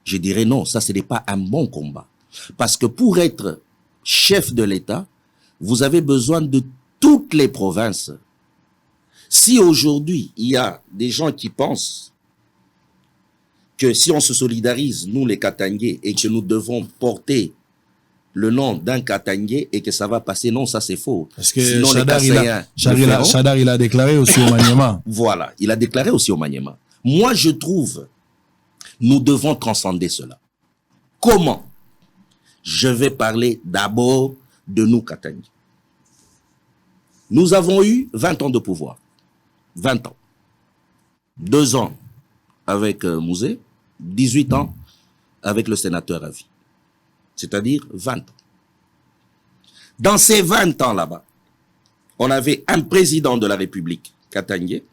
Je dirais non, ça ce n'est pas un bon combat. Parce que pour être chef de l'État, vous avez besoin de toutes les provinces. Si aujourd'hui, il y a des gens qui pensent que si on se solidarise, nous les Katangais, et que nous devons porter le nom d'un Katangais et que ça va passer, non, ça c'est faux. Parce que sinon, Chadar, il a déclaré aussi au Maniema. Voilà, il a déclaré aussi au Maniema. Moi, je trouve, nous devons transcender cela. Comment? Je vais parler d'abord de nous, Katangais. Nous avons eu 20 ans de pouvoir. 20 ans. 2 ans avec Mouzé, 18 ans avec le sénateur à vie. C'est-à-dire 20 ans. Dans ces 20 ans là-bas, on avait un président de la République, Katangais,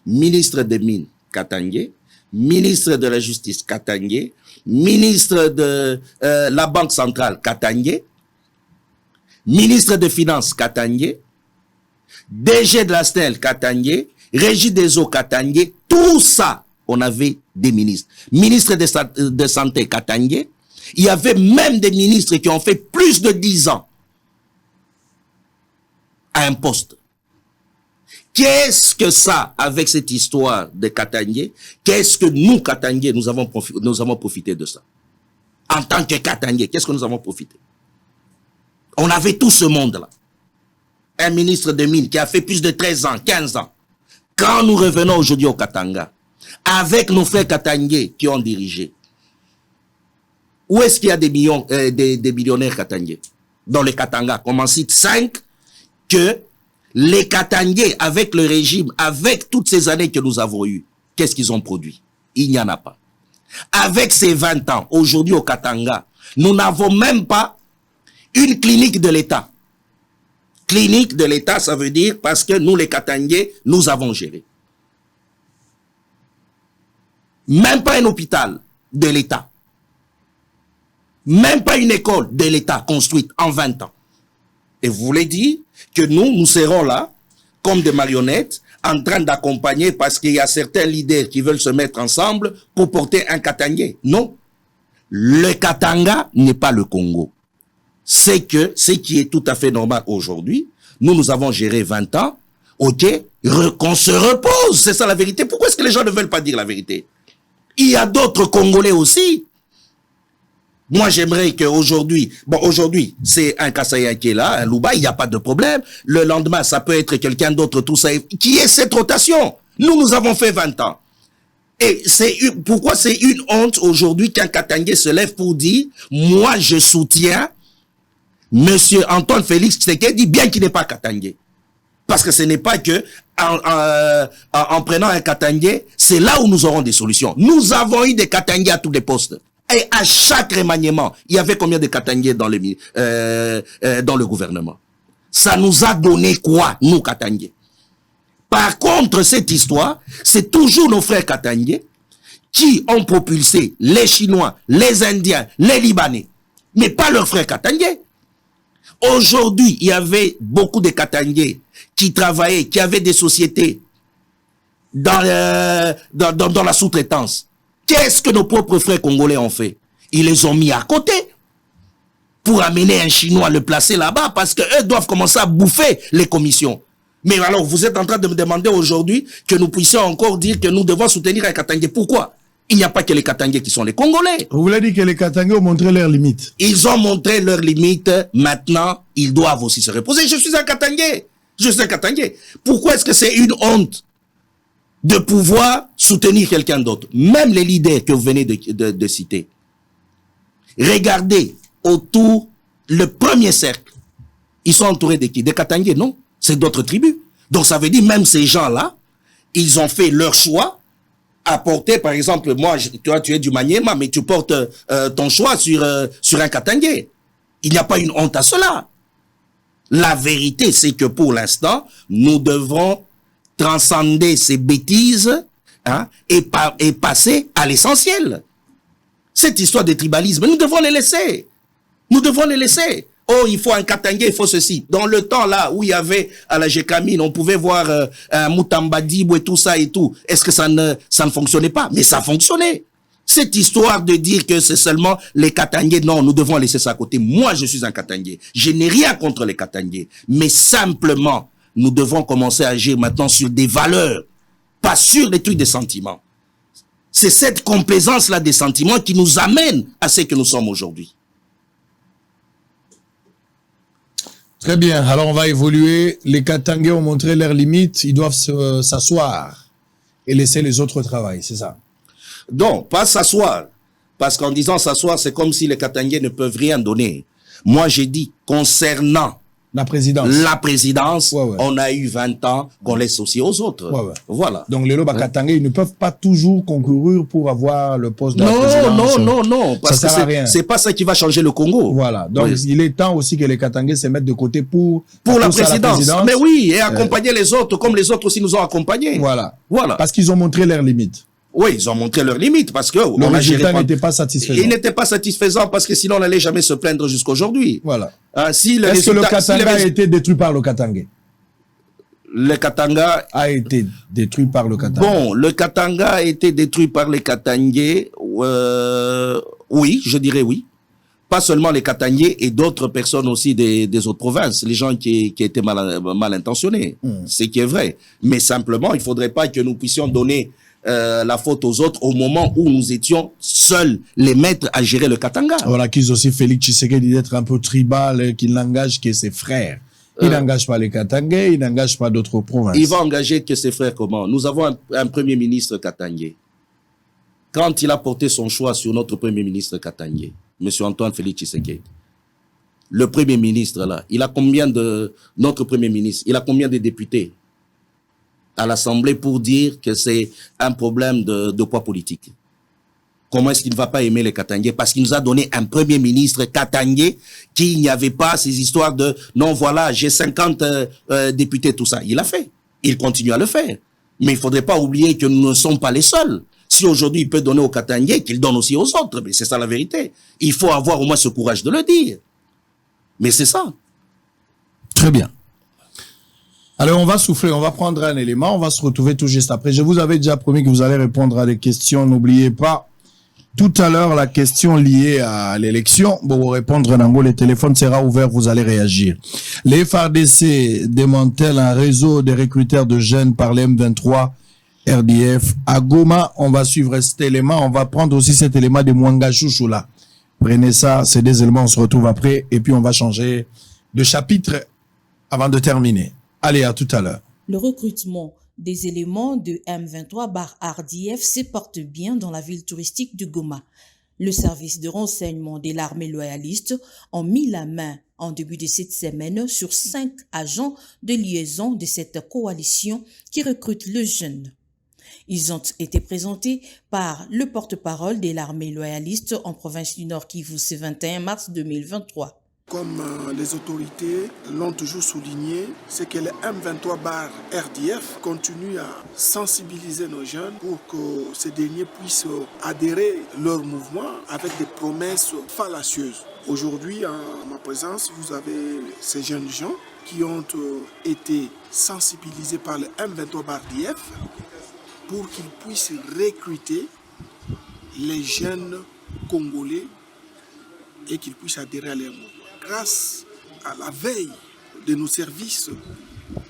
ministre des Mines, Katangais, ministre de la Justice, Katangais, ministre de la Banque centrale, Katangais, ministre des Finances, Katangais, DG de la SNEL, Katangais, Régie des eaux, Katangais, tout ça, on avait des ministres. Ministre de Santé, Katangais. Il y avait même des ministres qui ont fait plus de 10 ans à un poste. Qu'est-ce que ça, avec cette histoire de Katangais, qu'est-ce que nous, Katangais, nous avons profité de ça? En tant que Katangais, qu'est-ce que nous avons profité? On avait tout ce monde-là. Un ministre de Mines qui a fait plus de 13 ans, 15 ans. Quand nous revenons aujourd'hui au Katanga, avec nos frères Katangais qui ont dirigé, où est-ce qu'il y a des millionnaires Katangais? Dans le Katanga, comme on cite 5, que les Katangais, avec le régime, avec toutes ces années que nous avons eues, qu'est-ce qu'ils ont produit? Il n'y en a pas. Avec ces 20 ans, aujourd'hui au Katanga, nous n'avons même pas une clinique de l'État. Clinique de l'État, ça veut dire parce que nous, les Katangais, nous avons géré. Même pas un hôpital de l'État. Même pas une école de l'État construite en 20 ans. Et vous voulez dire que nous serons là, comme des marionnettes, en train d'accompagner parce qu'il y a certains leaders qui veulent se mettre ensemble pour porter un Katangais. Non. Le Katanga n'est pas le Congo. C'est que ce qui est tout à fait normal aujourd'hui, nous avons géré 20 ans, ok, qu'on se repose, c'est ça la vérité. Pourquoi est-ce que les gens ne veulent pas dire la vérité? Il y a d'autres Congolais aussi Moi, j'aimerais qu'aujourd'hui, bon, aujourd'hui, c'est un Kassaya qui est là, un Louba, il n'y a pas de problème. Le lendemain, ça peut être quelqu'un d'autre, tout ça, qui est cette rotation. Nous avons fait 20 ans. Et pourquoi c'est une honte aujourd'hui qu'un Katangé se lève pour dire, moi, je soutiens Monsieur Antoine Félix Tshisekedi, bien qu'il n'est pas Katangé. Parce que ce n'est pas que, en prenant un Katangé, c'est là où nous aurons des solutions. Nous avons eu des Katangés à tous les postes. Et à chaque remaniement, il y avait combien de Katangés dans le gouvernement? Ça nous a donné quoi, nous, Katangés? Par contre, cette histoire, c'est toujours nos frères Katangés qui ont propulsé les Chinois, les Indiens, les Libanais, mais pas leurs frères Katangés. Aujourd'hui, il y avait beaucoup de Katangés qui travaillaient, qui avaient des sociétés dans la sous-traitance. Qu'est-ce que nos propres frères congolais ont fait? Ils les ont mis à côté pour amener un Chinois, le placer là-bas, parce qu'eux doivent commencer à bouffer les commissions. Mais alors, vous êtes en train de me demander aujourd'hui que nous puissions encore dire que nous devons soutenir un Katangé. Pourquoi? Il n'y a pas que les Katangés qui sont les Congolais. Vous voulez dire que les Katangés ont montré leurs limites? Ils ont montré leurs limites. Maintenant, ils doivent aussi se reposer. Je suis un Katangé. Je suis un Katangé. Pourquoi est-ce que c'est une honte de pouvoir soutenir quelqu'un d'autre? Même les leaders que vous venez de citer. Regardez autour le premier cercle. Ils sont entourés de qui? Des Katangés, non? C'est d'autres tribus. Donc ça veut dire même ces gens-là, ils ont fait leur choix à porter, par exemple, moi, toi, tu es du Maniema, mais tu portes ton choix sur un Katangé. Il n'y a pas une honte à cela. La vérité, c'est que pour l'instant, nous devons transcender ces bêtises, hein, et passer à l'essentiel. Cette histoire de tribalisme, nous devons les laisser. Nous devons les laisser. Oh, il faut un Katangé, il faut ceci. Dans le temps là où il y avait à la Gécamine, on pouvait voir un Moutamba Dibou et tout ça et tout. Est-ce que ça ne fonctionnait pas? Mais ça fonctionnait. Cette histoire de dire que c'est seulement les Katangés, non, nous devons laisser ça à côté. Moi, je suis un Katangé. Je n'ai rien contre les Katangés. Mais simplement, nous devons commencer à agir maintenant sur des valeurs, pas sur des trucs de sentiments. C'est cette complaisance-là des sentiments qui nous amène à ce que nous sommes aujourd'hui. Très bien. Alors, on va évoluer. Les Katangés ont montré leurs limites. Ils doivent s'asseoir et laisser les autres travailler. C'est ça? Non, pas s'asseoir. Parce qu'en disant s'asseoir, c'est comme si les Katangés ne peuvent rien donner. Moi, j'ai dit, concernant la présidence, ouais. On a eu 20 ans qu'on laisse aussi aux autres. Ouais. Voilà. Donc, les Loba Katangés, ils ne peuvent pas toujours concourir pour avoir le poste de la présidence. Non. Parce que c'est pas ça qui va changer le Congo. Voilà. Donc, il est temps aussi que les Katangés se mettent de côté pour la présidence. Mais oui, et accompagner les autres, comme les autres aussi nous ont accompagnés. Voilà. Voilà. Parce qu'ils ont montré leurs limites. Oui, ils ont montré leurs limites parce que le résultat n'était pas satisfaisant. Il n'était pas satisfaisant parce que sinon on n'allait jamais se plaindre jusqu'aujourd'hui. Voilà. Est-ce que le Katanga a été détruit par le Katangé? Le Katanga a été détruit par le Katanga. Bon, le Katanga a été détruit par les Katangés. Oui, je dirais oui. Pas seulement les Katangés et d'autres personnes aussi des autres provinces, les gens qui étaient mal intentionnés. Ce qui est vrai. Mais simplement, il ne faudrait pas que nous puissions donner la faute aux autres au moment où nous étions seuls les maîtres à gérer le Katanga. On accuse aussi Félix Tshisekedi d'être un peu tribal, qu'il n'engage que ses frères. Il n'engage pas les Katangais, il n'engage pas d'autres provinces. Il va engager que ses frères comment? Nous avons un premier ministre katangais. Quand il a porté son choix sur notre premier ministre katangais, M. Antoine Félix Tshisekedi, le premier ministre là, il a combien notre premier ministre, il a combien de députés à l'Assemblée pour dire que c'est un problème de poids politique? Comment est-ce qu'il ne va pas aimer les Katangais? Parce qu'il nous a donné un premier ministre katangais qui n'y avait pas ces histoires de non, voilà, j'ai 50 députés, tout ça. Il a fait. Il continue à le faire. Mais il ne faudrait pas oublier que nous ne sommes pas les seuls. Si aujourd'hui il peut donner aux Katangais, qu'il donne aussi aux autres. Mais c'est ça la vérité. Il faut avoir au moins ce courage de le dire. Mais c'est ça. Très bien. Alors, on va souffler, on va prendre un élément, on va se retrouver tout juste après. Je vous avais déjà promis que vous allez répondre à des questions. N'oubliez pas, tout à l'heure, la question liée à l'élection. Pour vous répondre, Nango, le téléphone sera ouvert, vous allez réagir. Les FARDC démantèlent un réseau de recruteurs de jeunes par les M23 RDF. À Goma, on va suivre cet élément. On va prendre aussi cet élément de Mwanga Chouchoula. Prenez ça, c'est des éléments, on se retrouve après et puis on va changer de chapitre avant de terminer. Allez, à tout à l'heure. Le recrutement des éléments de M23/RDF se porte bien dans la ville touristique de Goma. Le service de renseignement de l'armée loyaliste a mis la main en début de cette semaine sur 5 agents de liaison de cette coalition qui recrute le jeune. Ils ont été présentés par le porte-parole de l'armée loyaliste en province du Nord Kivu ce 21 mars 2023. Comme les autorités l'ont toujours souligné, c'est que le M23/RDF continue à sensibiliser nos jeunes pour que ces derniers puissent adhérer leur mouvement avec des promesses fallacieuses. Aujourd'hui, en ma présence, vous avez ces jeunes gens qui ont été sensibilisés par le M23/RDF pour qu'ils puissent recruter les jeunes Congolais et qu'ils puissent adhérer à leur mouvement. Grâce à la veille de nos services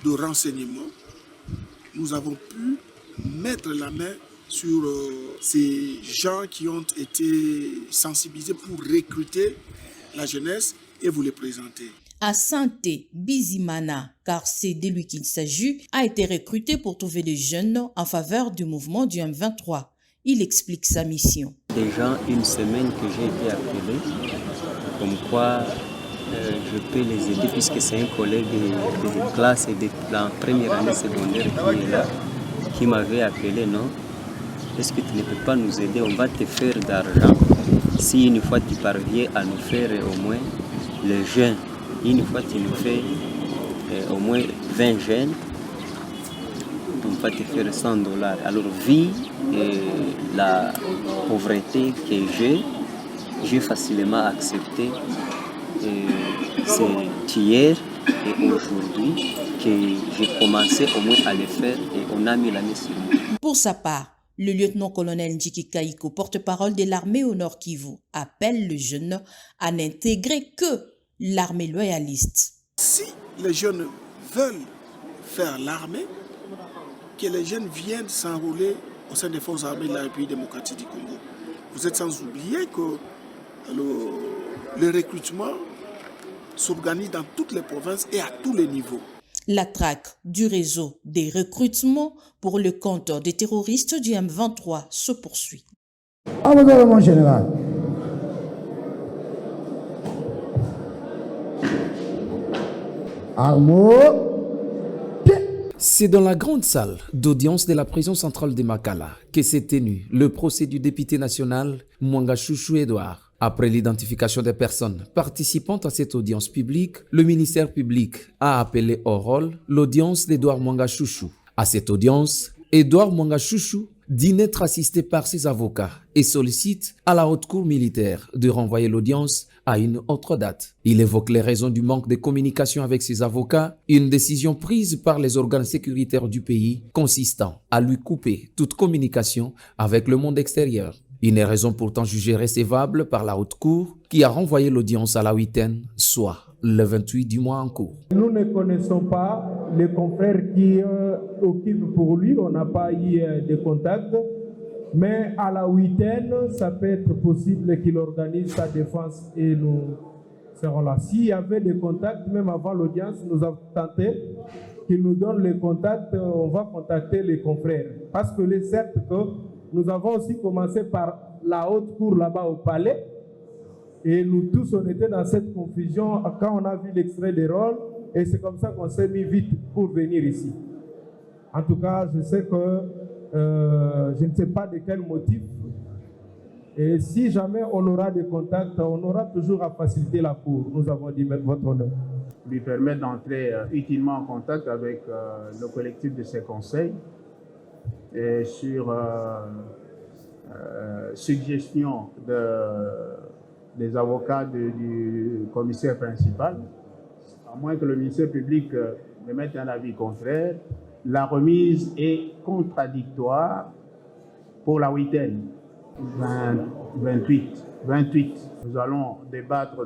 de renseignement, nous avons pu mettre la main sur ces gens qui ont été sensibilisés pour recruter la jeunesse et vous les présenter. Asante Bizimana, car c'est de lui qu'il s'agit, a été recruté pour trouver les jeunes en faveur du mouvement du M23. Il explique sa mission. Déjà une semaine que j'ai été appelé, comme quoi je peux les aider puisque c'est un collègue de classe et de la première année secondaire qui est là, qui m'avait appelé, non? Est-ce que tu ne peux pas nous aider? On va te faire d'argent. Si une fois tu parviens à nous faire au moins les jeunes, une fois tu nous fais au moins 20 jeunes, on va te faire $100. Alors, vu la pauvreté que j'ai facilement accepté. C'est hier et aujourd'hui que j'ai commencé au moins à le faire et on a mis la main sur moi. Pour sa part, le lieutenant-colonel Njiki Kaiko, porte-parole de l'armée au Nord Kivu, appelle le jeune à n'intégrer que l'armée loyaliste. Si les jeunes veulent faire l'armée, que les jeunes viennent s'enrôler au sein des forces armées de la République démocratique du Congo. Vous êtes sans oublier que le recrutement s'organise dans toutes les provinces et à tous les niveaux. La traque du réseau des recrutements pour le compte des terroristes du M23 se poursuit. Mon général. C'est dans la grande salle d'audience de la prison centrale de Makala que s'est tenu le procès du député national Mwanga Chouchou Edouard. Après l'identification des personnes participant à cette audience publique, le ministère public a appelé au rôle l'audience d'Edouard Mwanga Chouchou. À cette audience, Edouard Mwanga Chouchou dit n'être assisté par ses avocats et sollicite à la haute cour militaire de renvoyer l'audience à une autre date. Il évoque les raisons du manque de communication avec ses avocats, une décision prise par les organes sécuritaires du pays consistant à lui couper toute communication avec le monde extérieur. Une raison pourtant jugée recevable par la haute cour qui a renvoyé l'audience à la 8e, soit le 28 du mois en cours. Nous ne connaissons pas les confrères qui occupent pour lui, on n'a pas eu de contact, mais à la 8e, ça peut être possible qu'il organise sa défense et nous serons là. S'il y avait des contacts, même avant l'audience, nous avons tenté qu'il nous donne les contacts, on va contacter les confrères. Parce que c'est certes que nous avons aussi commencé par la haute cour là-bas au palais. Et nous tous, on était dans cette confusion quand on a vu l'extrait des rôles. Et c'est comme ça qu'on s'est mis vite pour venir ici. En tout cas, je sais que je ne sais pas de quel motif. Et si jamais on aura des contacts, on aura toujours à faciliter la cour. Nous avons dit votre honneur. Lui permettre d'entrer utilement en contact avec le collectif de ses conseils. Et sur suggestion des avocats du commissaire principal, à moins que le ministère public émette un avis contraire, la remise est contradictoire pour la 8e, 28. Nous allons débattre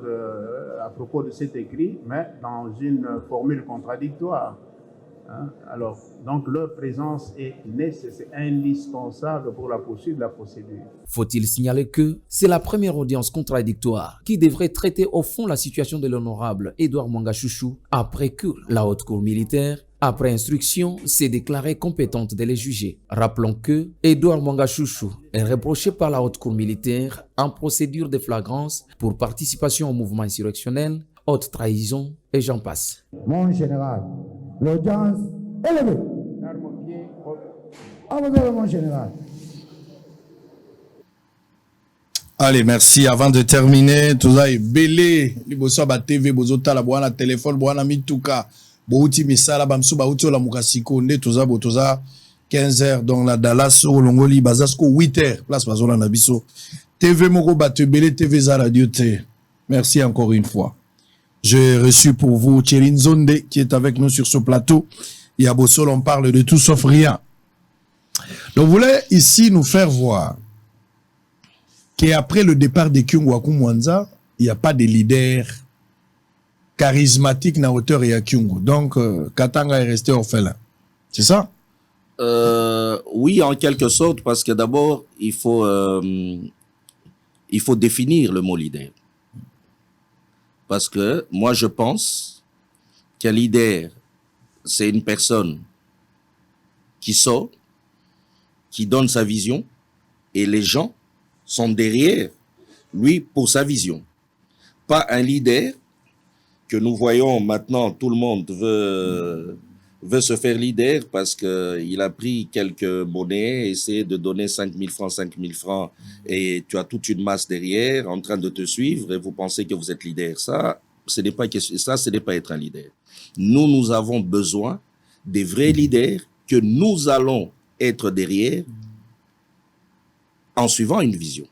à propos de cet écrit, mais dans une formule contradictoire. Hein? Alors, donc leur présence est nécessaire, indispensable pour la poursuite de la procédure. Faut-il signaler que c'est la première audience contradictoire qui devrait traiter au fond la situation de l'honorable Edouard Mwanga Chouchou après que la haute cour militaire, après instruction, s'est déclarée compétente de les juger. Rappelons que Edouard Mwanga Chouchou est reproché par la haute cour militaire en procédure de flagrance pour participation au mouvement insurrectionnel, haute trahison et j'en passe. Mon général, l'audience est levée. À vos ordres, mon général. Allez, merci. Avant de terminer, tout ça est belé. Liboso ba TV, bozota la boana téléphone, boana mituka. Bouti misala bamsu bauti la mukasiko nde tout ça 15h dans la Dallas au Longoli bazasko 8h place bazola na biso. TV moko ba te belé TV za radio T. Merci encore une fois. J'ai reçu pour vous Thierry Nzonde qui est avec nous sur ce plateau. Et à Bossol, on parle de tout sauf rien. Donc, vous voulez ici nous faire voir qu'après le départ de Kyungu Mwanza, il n'y a pas de leader charismatique na hauteur et à Kyungu. Donc, Katanga est resté orphelin. C'est ça? Oui, en quelque sorte, parce que d'abord, il faut définir le mot leader. Parce que moi, je pense qu'un leader, c'est une personne qui sort, qui donne sa vision, et les gens sont derrière lui pour sa vision. Pas un leader que nous voyons maintenant, tout le monde veut se faire leader parce qu'il a pris quelques monnaies, essayer de donner 5 000 francs, et tu as toute une masse derrière en train de te suivre, et vous pensez que vous êtes leader. Ça, ce n'est pas être un leader. Nous avons besoin des vrais leaders que nous allons être derrière en suivant une vision.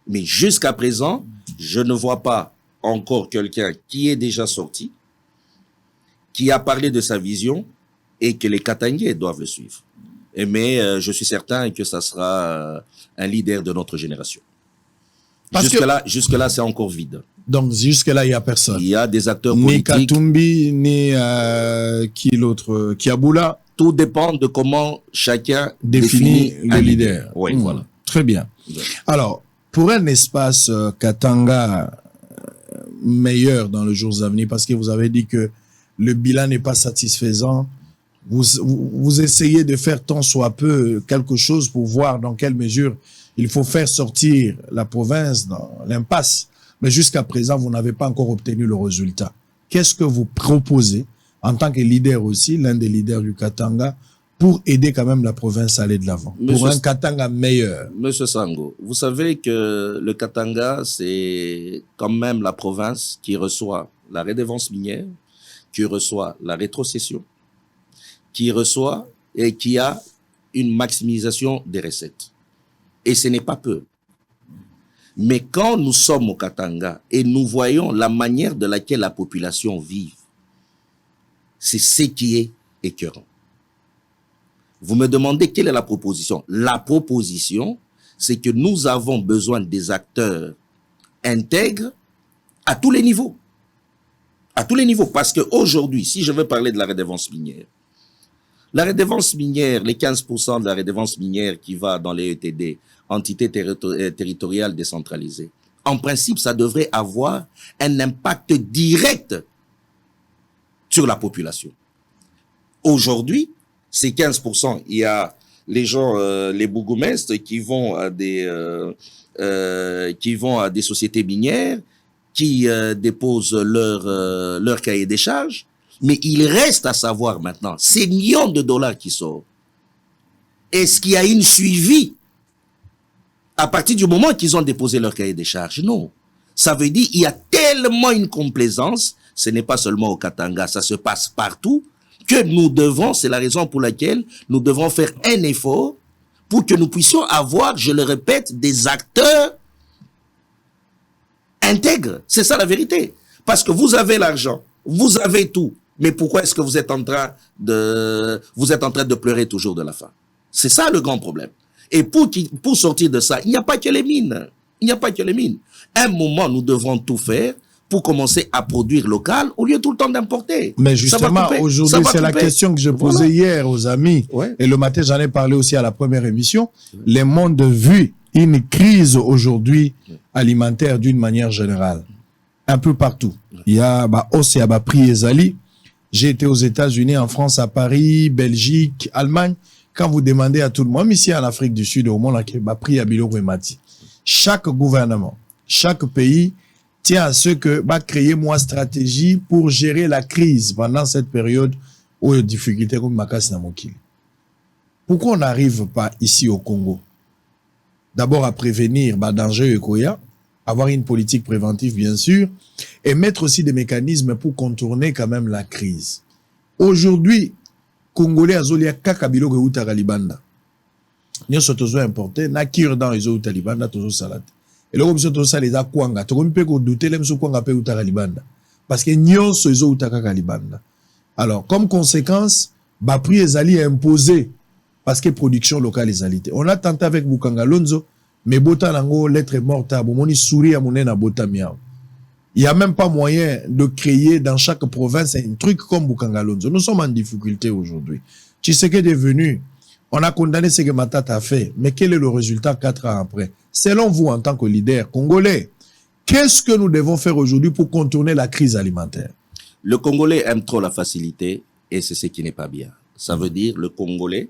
Mais jusqu'à présent, je ne vois pas encore quelqu'un qui est déjà sorti, qui a parlé de sa vision et que les Katangais doivent le suivre. Mais je suis certain que ça sera un leader de notre génération. Jusque-là, c'est encore vide. Donc, jusque-là, il n'y a personne. Il y a des acteurs politiques. Ni Katumbi, ni qui l'autre, Kiaboula. Tout dépend de comment chacun définit le leader. Oui, voilà. Très bien. Ouais. Alors, pour un espace Katanga meilleur dans les jours à venir, parce que vous avez dit que le bilan n'est pas satisfaisant, vous essayez de faire tant soit peu quelque chose pour voir dans quelle mesure il faut faire sortir la province dans l'impasse. Mais jusqu'à présent, vous n'avez pas encore obtenu le résultat. Qu'est-ce que vous proposez en tant que leader aussi, l'un des leaders du Katanga, pour aider quand même la province à aller de l'avant, pour un Katanga meilleur? Monsieur Sango, vous savez que le Katanga, c'est quand même la province qui reçoit la redevance minière, qui reçoit la rétrocession, qui reçoit et qui a une maximisation des recettes. Et ce n'est pas peu. Mais quand nous sommes au Katanga et nous voyons la manière de laquelle la population vit, c'est ce qui est écœurant. Vous me demandez quelle est la proposition. La proposition, c'est que nous avons besoin des acteurs intègres à tous les niveaux. À tous les niveaux. Parce qu'aujourd'hui, si je veux parler de la redevance minière, les 15% de la redevance minière qui va dans les ETD, entités territoriales décentralisées, en principe, ça devrait avoir un impact direct sur la population. Aujourd'hui, ces 15%, il y a les gens, les bourgmestres qui vont à des sociétés minières, qui déposent leur cahier des charges. Mais il reste à savoir maintenant, ces millions de dollars qui sortent, est-ce qu'il y a une suivi à partir du moment qu'ils ont déposé leur cahier des charges? Non. Ça veut dire qu'il y a tellement une complaisance, ce n'est pas seulement au Katanga, ça se passe partout, que nous devons, c'est la raison pour laquelle nous devons faire un effort pour que nous puissions avoir, je le répète, des acteurs intègres. C'est ça la vérité. Parce que vous avez l'argent, vous avez tout. Mais pourquoi est-ce que vous êtes en train de pleurer toujours de la faim? C'est ça le grand problème. Et pour sortir de ça, il n'y a pas que les mines. Il n'y a pas que les mines. À un moment, nous devrons tout faire pour commencer à produire local au lieu tout le temps d'importer. Mais justement, aujourd'hui, c'est la question que je posais hier aux amis. Ouais. Et le matin, j'en ai parlé aussi à la première émission. Le monde vit une crise aujourd'hui alimentaire d'une manière générale. Un peu partout. Il y a hausse et prix ezali. J'ai été aux États-Unis, en France, à Paris, Belgique, Allemagne. Quand vous demandez à tout le monde, ici en Afrique du Sud, au monde, prix à Biloko et Mati. Chaque gouvernement, chaque pays tient à ce que créer une stratégie pour gérer la crise pendant cette période où il y a des difficultés comme Makasi Namokili. Pourquoi on n'arrive pas ici au Congo? D'abord à prévenir danger Ekoya, avoir une politique préventive bien sûr, et mettre aussi des mécanismes pour contourner quand même la crise. Aujourd'hui, Congolais azolia kakabilo ke utaka libanda. Nyo sotozo importé, na kirdan izo uta libanda tozo salate. Et là comme sotozo saleza kwanga, to comme pe ko douter lem so kwanga pe utaka libanda. Parce que nyo so izo utaka libanda. Alors, comme conséquence, prix ezali imposé parce que production locale ezalité. On a tenté avec Bukanga Lonzo, mais bota nango lettre morte à bomoni souri à monena bota miao. Il n'y a même pas moyen de créer dans chaque province un truc comme Bukanga Lonzo. Nous sommes en difficulté aujourd'hui. Tshisekedi est venu, on a condamné ce que Matata a fait, mais quel est le résultat 4 ans après? Selon vous, en tant que leader congolais, qu'est-ce que nous devons faire aujourd'hui pour contourner la crise alimentaire? Le Congolais aime trop la facilité et c'est ce qui n'est pas bien. Ça veut dire le Congolais,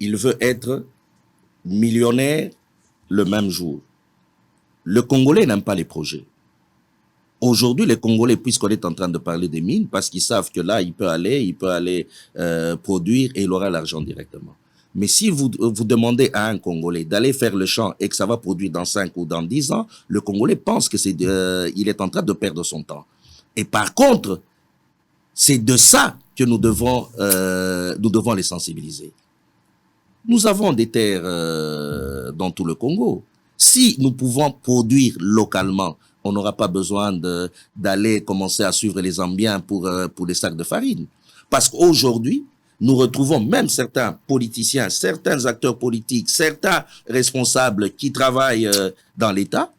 il veut être millionnaire le même jour. Le Congolais n'aime pas les projets. Aujourd'hui, les Congolais, puisqu'on est en train de parler des mines, parce qu'ils savent que là, il peut aller produire et il aura l'argent directement. Mais si vous demandez à un Congolais d'aller faire le champ et que ça va produire dans 5 ou dans 10 ans, le Congolais pense que il est en train de perdre son temps. Et par contre, c'est de ça que nous devons les sensibiliser. Nous avons des terres dans tout le Congo. Si nous pouvons produire localement, on n'aura pas besoin d'aller commencer à suivre les Zambiens pour des sacs de farine. Parce qu'aujourd'hui, nous retrouvons même certains politiciens, certains acteurs politiques, certains responsables qui travaillent dans l'État.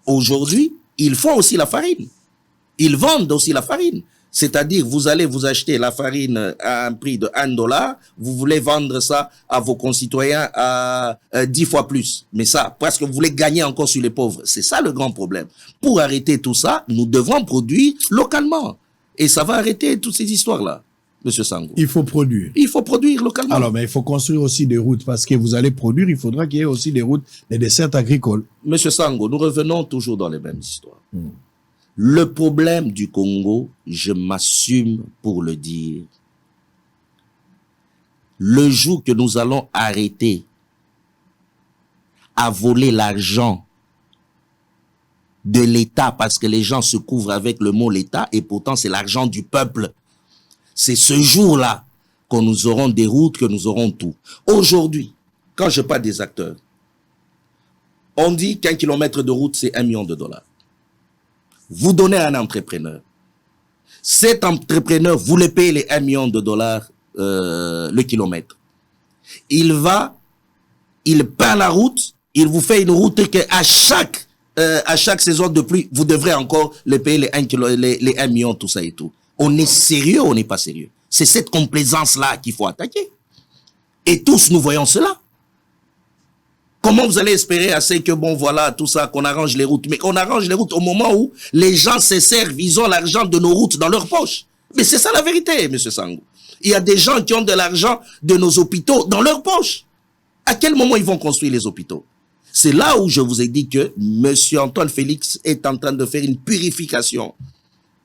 Aujourd'hui, ils font aussi la farine. Ils vendent aussi la farine. C'est-à-dire, vous allez vous acheter la farine à un prix de $1, vous voulez vendre ça à vos concitoyens à 10 fois plus. Mais ça, parce que vous voulez gagner encore sur les pauvres. C'est ça le grand problème. Pour arrêter tout ça, nous devons produire localement. Et ça va arrêter toutes ces histoires-là, Monsieur Sango. Il faut produire. Il faut produire localement. Alors, mais il faut construire aussi des routes, parce que vous allez produire, il faudra qu'il y ait aussi des routes, des desserts agricoles. Monsieur Sango, nous revenons toujours dans les mêmes histoires. Le problème du Congo, je m'assume pour le dire. Le jour que nous allons arrêter à voler l'argent de l'État, parce que les gens se couvrent avec le mot l'État, et pourtant c'est l'argent du peuple. C'est ce jour-là que nous aurons des routes, que nous aurons tout. Aujourd'hui, quand je parle des acteurs, on dit qu'un kilomètre de route, c'est $1 million. Vous donnez à un entrepreneur. Cet entrepreneur, vous le payez les $1 million le kilomètre. Il peint la route, il vous fait une route que à chaque saison de pluie, vous devrez encore le payer les 1 million, tout ça et tout. On est sérieux ou on n'est pas sérieux? C'est cette complaisance-là qu'il faut attaquer. Et tous nous voyons cela. Comment vous allez espérer assez que, bon, voilà, tout ça, qu'on arrange les routes? Mais qu'on arrange les routes au moment où les gens se servent, ils ont l'argent de nos routes dans leur poche. Mais c'est ça la vérité, Monsieur Sango. Il y a des gens qui ont de l'argent de nos hôpitaux dans leur poche. À quel moment ils vont construire les hôpitaux? C'est là où je vous ai dit que Monsieur Antoine Félix est en train de faire une purification.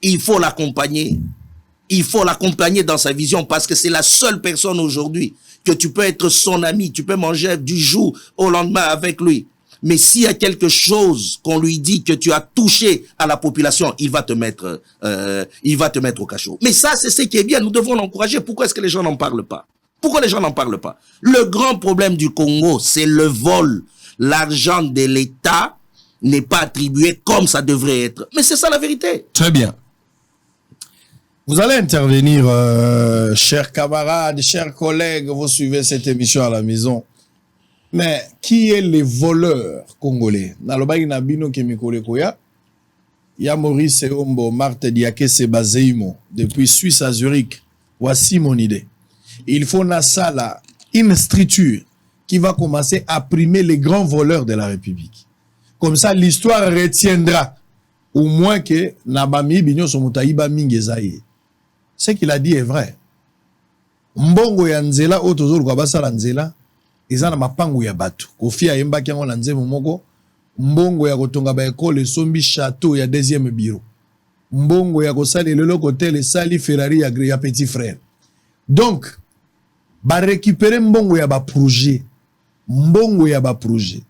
Il faut l'accompagner. Il faut l'accompagner dans sa vision parce que c'est la seule personne aujourd'hui que tu peux être son ami, tu peux manger du jour au lendemain avec lui. Mais s'il y a quelque chose qu'on lui dit que tu as touché à la population, il va te mettre au cachot. Mais ça, c'est ce qui est bien, nous devons l'encourager. Pourquoi est-ce que les gens n'en parlent pas? Pourquoi les gens n'en parlent pas? Le grand problème du Congo, c'est le vol. L'argent de l'État n'est pas attribué comme ça devrait être. Mais c'est ça la vérité. Très bien. Vous allez intervenir, chers camarades, chers collègues, vous suivez cette émission à la maison. Mais qui est les voleurs congolais? Nalobaki Nabino Kemikole Koya, Il y a Maurice Eombo, Marthe Diake Sebazeimo, depuis Suisse à Zurich. Voici mon idée. Il faut une structure qui va commencer à primer les grands voleurs de la République. Comme ça, l'histoire retiendra au moins que Nabami Bignon Somutaïba Mingezaïe. Ce qu'il a dit est vrai. Mbongo ya nzela otozolo kwa basala nzela ezana mapangu ya batu. Kofia yemba kiango na nzemo moko mbongo ya kotonga ba école sombi château ya deuxième bureau. Mbongo ya kosali lelo hotel sali Ferrari ya petit frère. Donc ba récupérer mbongo ya ba projet. Mbongo ya ba projet.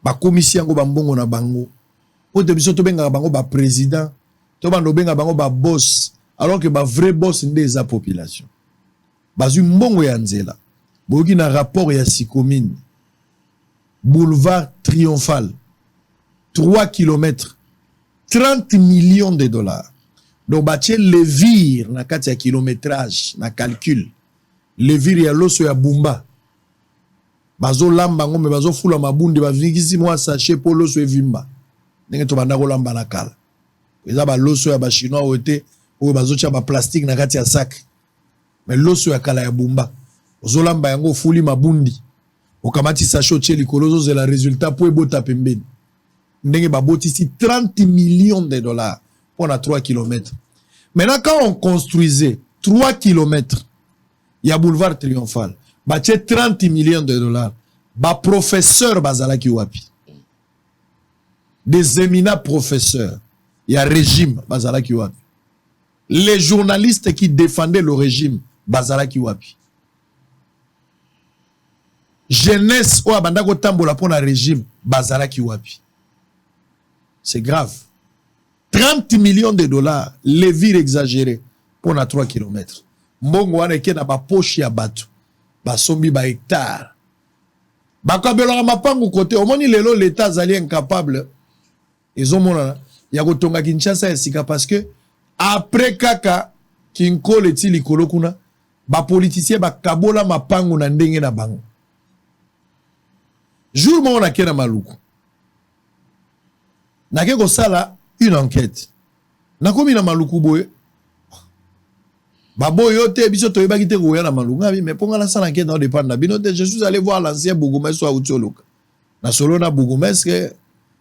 Ba commission yango ba mbongo na bango. Po de biso to benga bango ba président, to bando benga bango ba boss, alors que ba vrai boss ndé za population. Bazu mbongo ya nzela. Boki na rapport ya Sikomine. Boulevard Triomphal. 3 km. 30 millions de dollars. Donc bache levir na kati ya kilométrage, na calcul. Levir ya loso ya Bumba. Bazo lamba ngombe bazo fula mabundi ba vingisi mwa sachet po loso evimba. Ndenge to banda ko lamba na kala. Eza ba loso ya ba chinois ote o bazo tia ba plastique na kati ya sac. Mais loso ya kala ya Bumba. Ozolamba yango fuli mabundi. Okamati sachet tie likolozo c'est le résultat pour ebota pembeni. Ndenge ba botisi 30 millions de dollars pour 3 km. Maintenant quand on construisait 3 km, il y a boulevard Triomphal. Bah 30 millions de dollars. Bah professeur bazalaki wapi. Des éminents professeurs. Il y a régime bazalaki wapi. Les journalistes qui défendaient le régime bazalaki wapi. Jeunesse ou abandako tambola pour le régime bazalaki wapi. C'est grave. 30 millions de dollars, les villes exagérées pour 3 km. Mbongo wana ke na ba poche ya batu. Ba sombi ba hectare. Ba kabelo mapangu côté au moni lelo l'état zali incapable. Ils ont mona ya kotonga Kinshasa ya sika parce que après kaka kinko leti likolo kuna ba politicien ba kabola mapangu na ndenge na bango. Jour mo na kena maluku. Na ke ko sala une enquête. Na komi na maluku boye. Babo yote biso to yebaki te ko na maluku ngabi mais ponga la sala enquête dans dépend na binote je suis allé voir l'ancien bourgmestre wa Utioloka. Na solo na bourgmestre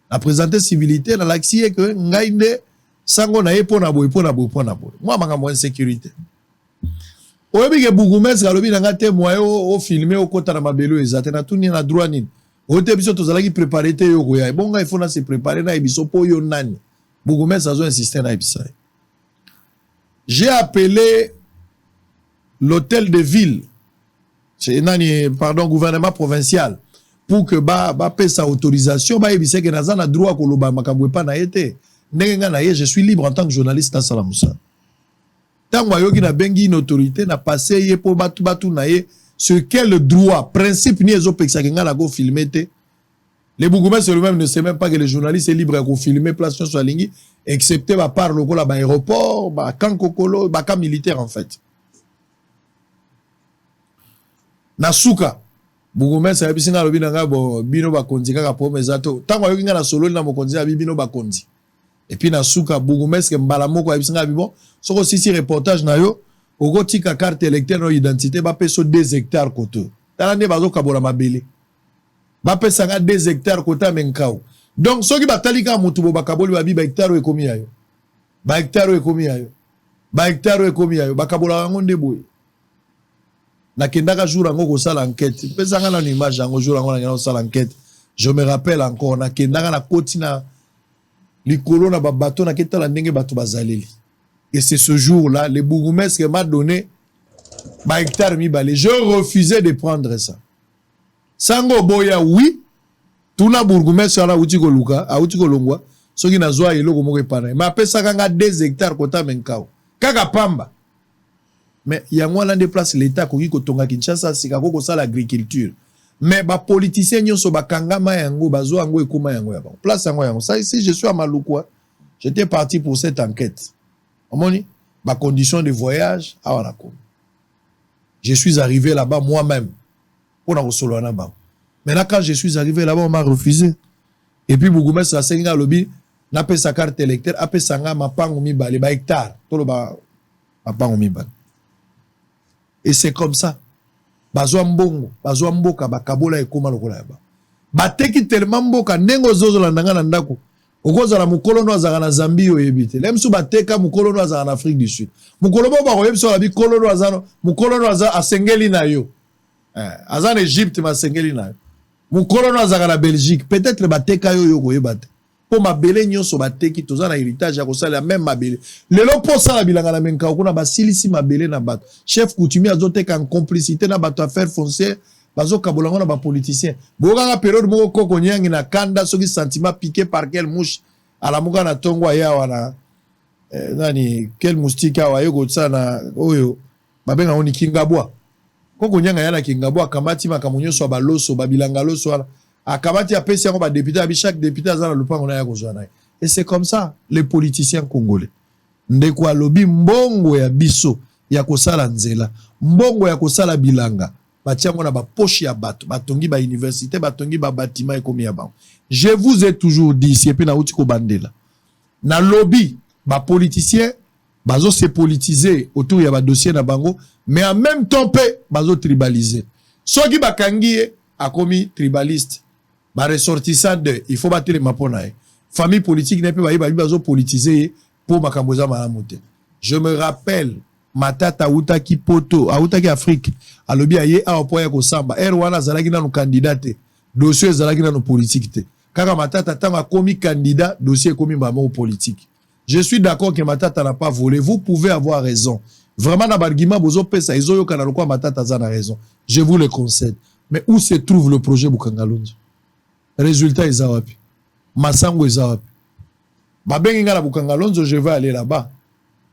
a présenté civilité na l'axie que ngainde sango na yepo na boye pona boye. Moi manga mo insécurité. Oyebi ke bourgmestre alobi na ngate moyo o filmer o kota na mabelo ezate na tuni na droit nini. Ote biso to zalaki préparer te yo koya. Bonga il faut na se préparer na biso po yo nani. Bourgmestre azo insister na ebisa. J'ai appelé l'hôtel de ville, c'est pardon, gouvernement provincial, pour que ba paie sa autorisation, ba ebise que nazana droit ko loba makabwe pa na été. Ndenga na ye, je suis libre en tant que journaliste à Salamoussa. Tant yoki na bengi une autorité na passé ye po batu na ye sur quel droit, principe ni ezo peksa kenga na go filmer te. Les bourgmestres eux-mêmes ne savent même pas que les journalistes sont libres à filmer place sur lingi, excepté ba par le ba aéroport, ba camp kokolo, ba camp militaire en fait. Nasuka bourgmestre ya bisinga lobi nanga bo bino ba konzi kaka promesa to tango yoki nga na solo na mokonzi ya bino ba konzi et puis nasuka bourgmestre mbala moko ya bisinga bibo soko sisi reportage na yo okotika carte électeur no identité ba peso 2 hectares koto tala ne bazo kabola mabele ba pesa nga 2 hectares kota menkao donc soki batali ka mutu bo bakaboli ba bi ba hectare ekomi yayo ba hectare ekomi yayo ba hectare ekomi yayo bakabola ngo ndeboye na kendaka jour ango ko sala enquête pesa nga na image ango jour ango na sala enquête je me rappelle encore na kendaka na koti na likolo na ba bateau na ketala ndenge bato bazaleli et c'est ce jour-là le bourgmestre m'a donné ba hectare mi balé je refusais de prendre ça sango boya oui tuna bourgmestre ala uti ko luka a uti ko longwa soki na zwa eloko moko epana ma pesa nga 2 hectares kota menkao kaka pamba. Mais il y a moins de place l'État qui kotonga Kinshasa sika ko sala l'agriculture. Mais ba politiciens nyonso bakangama yango bazo yango ekoma yango ya ba. Place yango yango. Ça ici je suis à Maluku. J'étais parti pour cette enquête. Omoni ba condition de voyage à Wanako. Je suis arrivé là-bas moi-même pour na solo na ba. Maintenant quand je suis arrivé là-bas on m'a refusé. Et puis bourgmestre a senga lobi na pesa carte électeur apesa nga mapango mibale ba hectare tolo ba mapango mibale. Et c'est comme ça. Bazwa mbongo, bazwa mboka bakabola ekoma lokola ya ba. Bateki tellement mboka ndengo zozola ndanga na ndako. Okozala mukolo no azaka na Zambie oyebite. Lemsu bateka mukolo no azaka na Afrique du Sud. Mukolo bo ba oyebso la bi kolo no azano, mukolo no azaka asengeli na yo. Azan Égypte ma sengeli na yo. Mukolo no azaka na Belgique, peut-être bateka yo yo koyebate. Po mabele nyonso bateki tozana héritage ya kosala même mabele. Lelo po sala bilanga na menka kuna basilisi mabele na bato. Chef coutumier azoteka en complicité na bato affaires foncières. Bazo kabolango na ba politicien. Boka nga période moko koko nyangi na kanda soki sentiment piqué par quelle mouche ala muka na tongo ya wana nani quel moustique awa yo kotsa na oyo babenga oni kingabwa. Koko nyanga yana kingabwa kamati makamunyo so ba loso babilanga loso ala akamati apesi yango ba député abi chaque député azana lupango na ya kozwa na. Et c'est comme ça les politiciens congolais. Ndeko alobi mbongo ya biso ya kosala nzela, mbongo ya kosala bilanga. Batiango na ba poche ya bato, batongi ba université, batongi ba bâtiment ekomi ya bango. Je vous ai toujours dit ici et puis na uti ko bandela. Na lobby ba politicien bazo se politiser autour ya ba dossier na bango, mais en même temps pe bazo tribaliser. Soki bakangi akomi tribaliste, ba ressortissant de, il faut battre les mapona. Famille politique n'est pas bazo politiser pour makambo za malamu te. Je me rappelle Matata Outaki Poto, Outaki Afrique, alobi aye a opoya ko samba. Erwana zalaki na no candidate, dossier zalaki na no politique te. Kaka Matata tanga komi candidat, dossier komi mamo politique. Je suis d'accord que Matata n'a pas volé. Vous pouvez avoir raison. Vraiment na bargima bozo pesa ezoyo kana lokwa Matata za na raison. Je vous le concède. Mais où se trouve le projet Bukangalonzo? Résultat ezawapi. Masango ezawapi. Babengi ngala Bukangalonzo, je vais aller là-bas.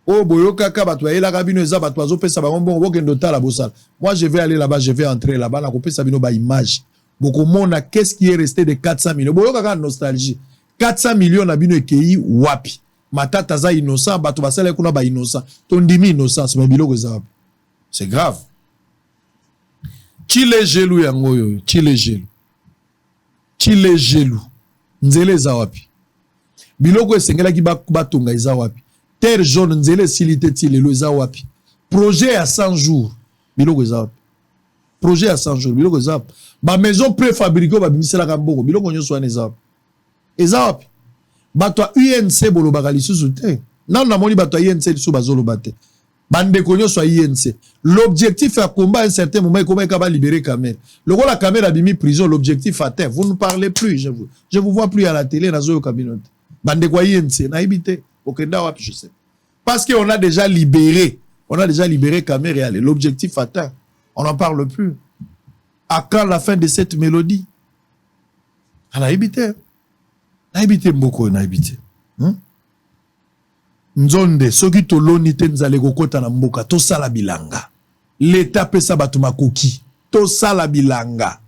Oh, boyoka kabatwa ela kabino eza batwa zo pesa bango bongo bokendo tala bosala. Moi je vais aller là-bas, je vais entrer là-bas na kopesa bino ba image. Boko mona qu'est-ce qui est resté de 400 millions. Boyoka ka nostalgie. 400 millions na bino ekei wapi. Matata za innocent bato basala kuna ba innocent. Tondimi innocence mais biloko za wapi. C'est grave. Chile gelou yango yo, chile gelou. Chile gelou. Nzele za wapi. Biloko esengela ki batunga eza wapi. Terre jaune nzele silité tilelo eza wapi. Projet à 100 jours biloko eza wapi. Projet à 100 jours biloko eza wapi. Ba maison préfabriquée ba bimisela ka mboko biloko nyonso wana eza wapi. Eza wapi. Bato UNC bolo bakali susu te. Non na moni bato UNC su bazolo batte. Bande konyo so UNC. L'objectif à combat à un certain moment comment ka ba libérer Kamel. Loko la Kamel a bimi prison l'objectif atteint. Vous ne parlez plus, je vous vois plus à la télé na zo cabinet. Bande kwa UNC na ibité. Okenda wapi je sais. Parce qu'on a déjà libéré. On a déjà libéré Kamel et allez. L'objectif atteint. On n'en parle plus. À quand la fin de cette mélodie? On a habité. On a habité beaucoup, on a habité. Nzonde, soki toloni te nzale kokota na mboka, to sala bilanga. L'État pesa batu makoki. To sala bilanga.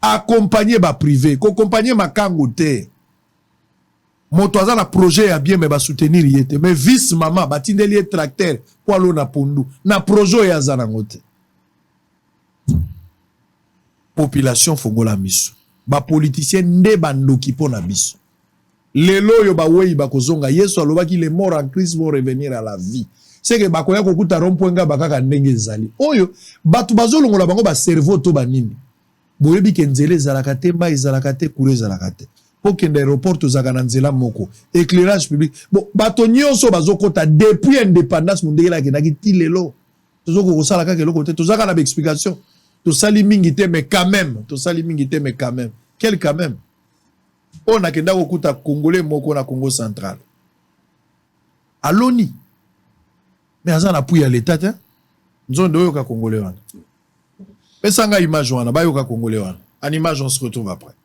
Accompagner ba privé. Accompagner ma kango te. Moto aza na projet ya bien mais ba soutenir yete mais vice mama batindeli tracteur pour aller na pondu na projet ya za ngote population fongola miso ba politicien nde bandoki pona biso lelo yo ba wei ba kozonga Yesu alobaki les morts en Christ vont revenir à la vie c'est que bakoya kokuta rompoenga bakaka ndenge ezali oyo batu bazolongola bango ba cerveau to banini boyebi kenzele zalaka te ba ezalaka te kure zalaka te. Pour que l'aéroport to zaka nzela moko éclairage public bon bato nyonso bazokota depuis indépendance mondela ke naki tilelo tozoko kosala ka keloko te tozaka na explication to sali mingi te mais quand même to sali mingi te mais quand même quel quand même on a kenda kokuta congolais moko na Congo central aloni mais azana puya l'état te nzondo yo ka congolais wana pesanga image wana ba yo ka congolais wana en image on se retrouve après.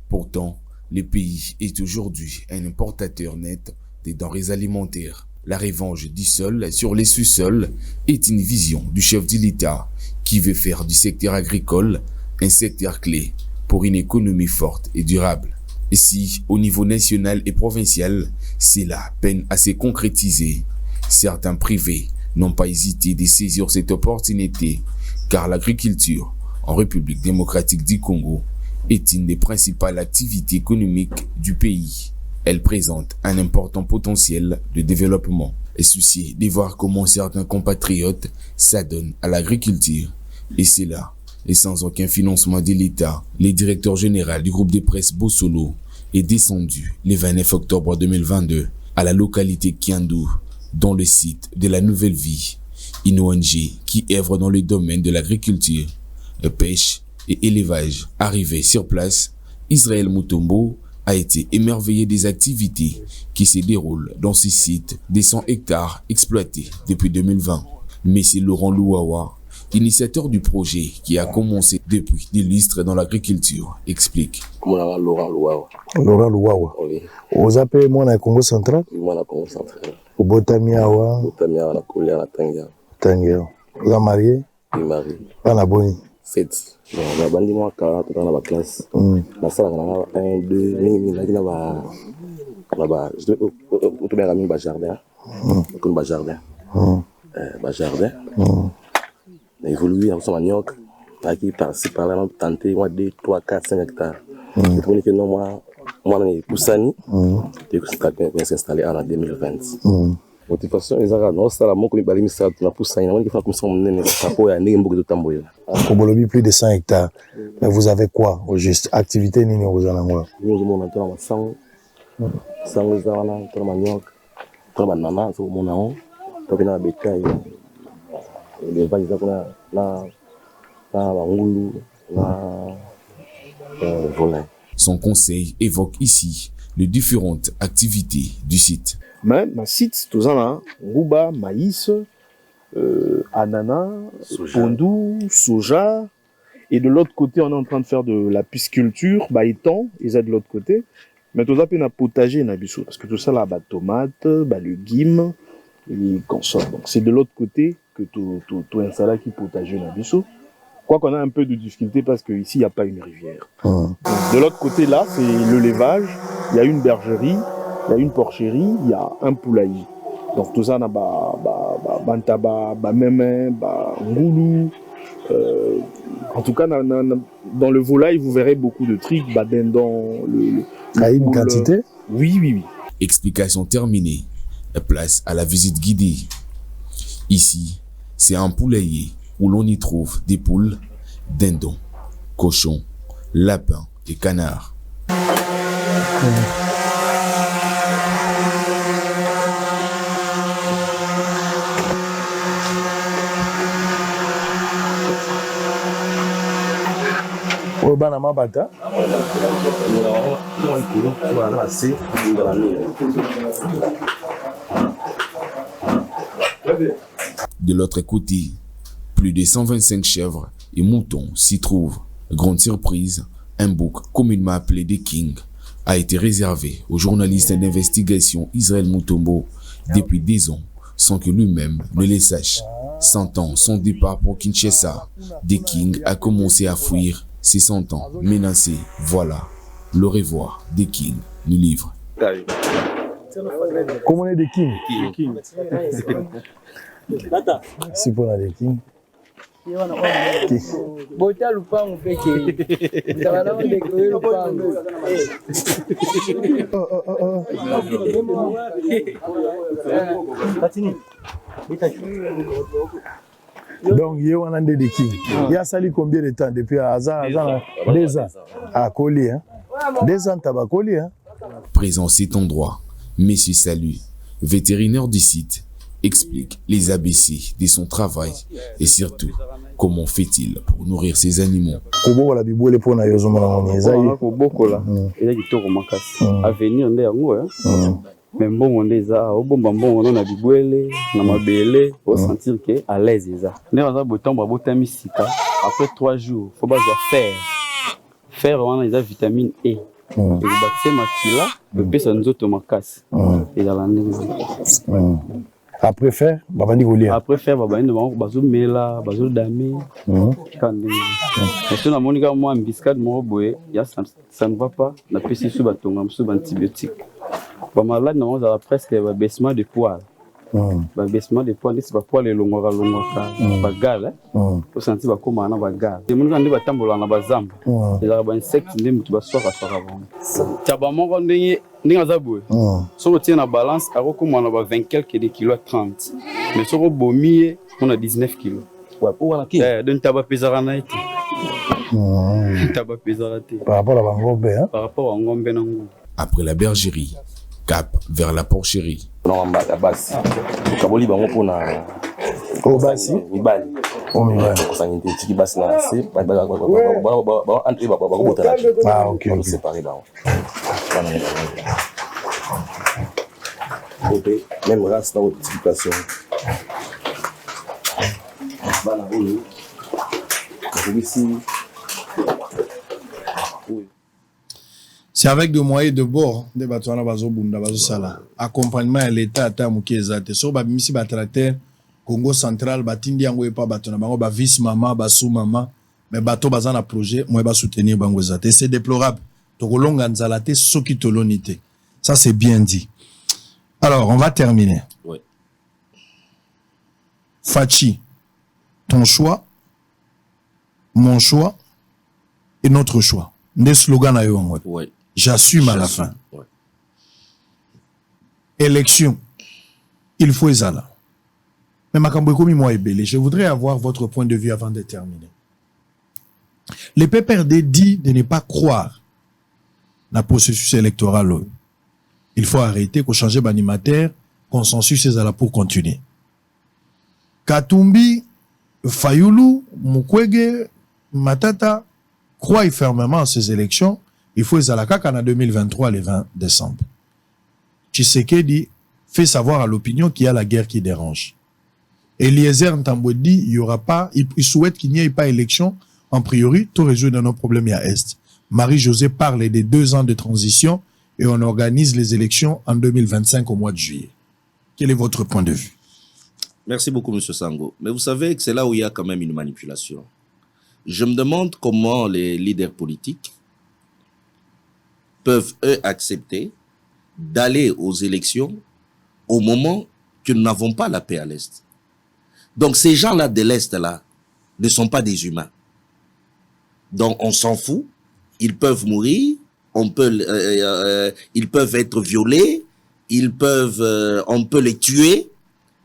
Pourtant, le pays est aujourd'hui un importateur net des denrées alimentaires. La revanche du sol sur les sous-sols est une vision du chef de l'État qui veut faire du secteur agricole un secteur clé pour une économie forte et durable. Et si, au niveau national et provincial, cela peine à se concrétiser, certains privés n'ont pas hésité de saisir cette opportunité car l'agriculture en République démocratique du Congo est une des principales activités économiques du pays. Elle présente un important potentiel de développement et soucié de voir comment certains compatriotes s'adonnent à l'agriculture. Et c'est là, et sans aucun financement de l'État, le directeur général du groupe de presse Bossolo est descendu le 29 octobre 2022 à la localité Kiandou, dans le site de la Nouvelle Vie, une ONG qui œuvre dans le domaine de l'agriculture, de pêche et élevage. Arrivé sur place, Israël Mutombo a été émerveillé des activités qui se déroulent dans ce site de 100 hectares exploités depuis 2020. Monsieur Laurent Louawa, initiateur du projet qui a commencé depuis des lustres dans l'agriculture, explique. Laurent Louawa. Laurent Louawa. Oui. Vous appelez moi na Congo central? Moi na Congo central. Au Botamiawa. Botamiawa na Kolia na Tangia. Tangia. Vous êtes marié? Oui, marié. Pas na boni. 7. Bon, la bandi moi 40 dans la classe. La salle na 1 2 mingi na kina ba je to bien ami ba jardin. Comme ba jardin. Ba jardin. Évolué en son manioc. Qui participe par là tenter moi 2 3 4 5 hectares. Je trouve que non moi on est Poussani. Et que c'est s'installer en 2020. De toute façon, les Arabes, non, ça la manque comme balimi ça, na Poussani, on dit qu'il faut comme ça on nene kapo ya ndenge beaucoup de tamboya. Kobolobi plus de 100 hectares. Mais vous avez quoi au juste? Activité nini vous en avez? Nous avons maintenant 100 zana, pour manioc, pour banana, pour mon nom, pour que na bétail. Les vaches ça na bangulu, na volaille. Son conseil évoque ici les différentes activités du site. Mais ma site, tout ça là, rouba, maïs, ananas, pondou, soja. Et de l'autre côté, on est en train de faire de la pisciculture, bah étang, ils sont de l'autre côté. Mais tout ça, on a potager, parce que tout ça là, bah tomates, bah légumes, et consorts. Donc c'est de l'autre côté que tout installé qui potager, Quoi qu'on a un peu de difficulté parce qu'ici, il n'y a pas une rivière. De l'autre côté là, c'est le levage, il y a une bergerie. Il y a une porcherie, il y a un poulailler. Donc tout ça, on a bantaba, meme, ngoulou. En tout cas, dans le volaille, vous verrez beaucoup de trucs, dindon, une quantité? Oui. Explication terminée. Place à la visite guidée. Ici, c'est un poulailler où l'on y trouve des poules, dindons, cochons, lapins et canards. Bana mabata. De l'autre côté, plus de 125 chèvres et moutons s'y trouvent. Grande surprise, un bouc communément appelé des King a été réservé au journaliste d'investigation Israël Mutombo depuis des ans sans que lui-même ne le sache. Sentant son départ pour Kinshasa, des King a commencé à fuir. Se sentant menacé, voilà, le revoir des King nous livre. Comment on est des King? Si pour des King. Donc, il y a un des King. Il y a sali combien de temps depuis 2 ans à Koli, hein? 2 ans à Koli, hein? Présent cet endroit, Monsieur Salut, vétérinaire du site, explique les ABC de son travail et surtout comment fait-il pour nourrir ses animaux. Mais bon, on les a, au bon, on a bibouélé, on a mabélé, pour sentir que à l'aise, ça. Nous avons besoin de boire misika. Après 3 jours, faut pas faire. Faire, on a la vitamine E. Et vous battez ma kila, le pèse nous autres ma casse. Et dans l'année. Après faire, après faire, bazou mela, bazou damé. Quand mais si on a monica moi en biscade moi boé, ça ne va pas. La PC sous batonga, sous antibiotique. Pas malade, non, on a presque un baissement de poids. babaissement de poids ndesi bapoids elongwaka bagale osanti bakómaka na bagale emonaka nde batambolaka na bazamba ezalaka bainsecte nde moto baswakaswaka bango taba moko ndenge aza boye soki otie na balance akokómaka na ba 20 quelque de kilo 30 mais soki obomi ye ona 19 kilo donc taba apesaka na ye te taba apesaka te par rapport à bangombe par rapport à ngombe na ngombe. Après la bergerie, cap vers la porcherie. Non, la base. Kaboli bango pona. Oh basi. Mibali. Oh mibali. Ko sanginte tiki basi na se. Ba entre ba botala. Ah OK. On séparer bango. Même race dans multiplication. Bana bolu. Ici. C'est avec des moyens de bord des bateaux na bazo bunda bazo sala accompagnement à l'état ata muki ezate so ba misi ba tracteur Congo central batindi yango epa bato na bango ba vice mama ba sous mama mais bateau baza na projet moi ba soutenir bango ezate c'est déplorable to kolonga nzala te soki tolonité ça c'est bien dit. Alors on va terminer. Oui. Fachi, ton choix, mon choix et notre choix. Des slogans à yo. Oui. J'assume à la fin. Ouais. Élection. Il faut ezala. Mais Makambokomi moi ebele, je voudrais avoir votre point de vue avant de terminer. Le PPRD dit de ne pas croire dans le processus électoral. Il faut arrêter qu'on change d'animateur, consensus ezala pour continuer. Katumbi, Fayulu, Mukwege, Matata croient fermement à ces élections. Il faut ezalaka en 2023, le 20 décembre. Tshisekedi fait savoir à l'opinion qu'il y a la guerre qui dérange. Eliezer Ntambo dit il y aura pas, il souhaite qu'il n'y ait pas élection. En priori, tout résout dans nos problèmes à Est. Marie-Josée parle des 2 ans de transition et on organise les élections en 2025 au mois de juillet. Quel est votre point de vue? Merci beaucoup, M. Sango. Mais vous savez que c'est là où il y a quand même une manipulation. Je me demande comment les leaders politiques peuvent, eux, accepter d'aller aux élections au moment que nous n'avons pas la paix à l'Est. Donc, ces gens-là de l'Est, là, ne sont pas des humains. Donc, on s'en fout. Ils peuvent mourir. Ils peuvent être violés. On peut les tuer.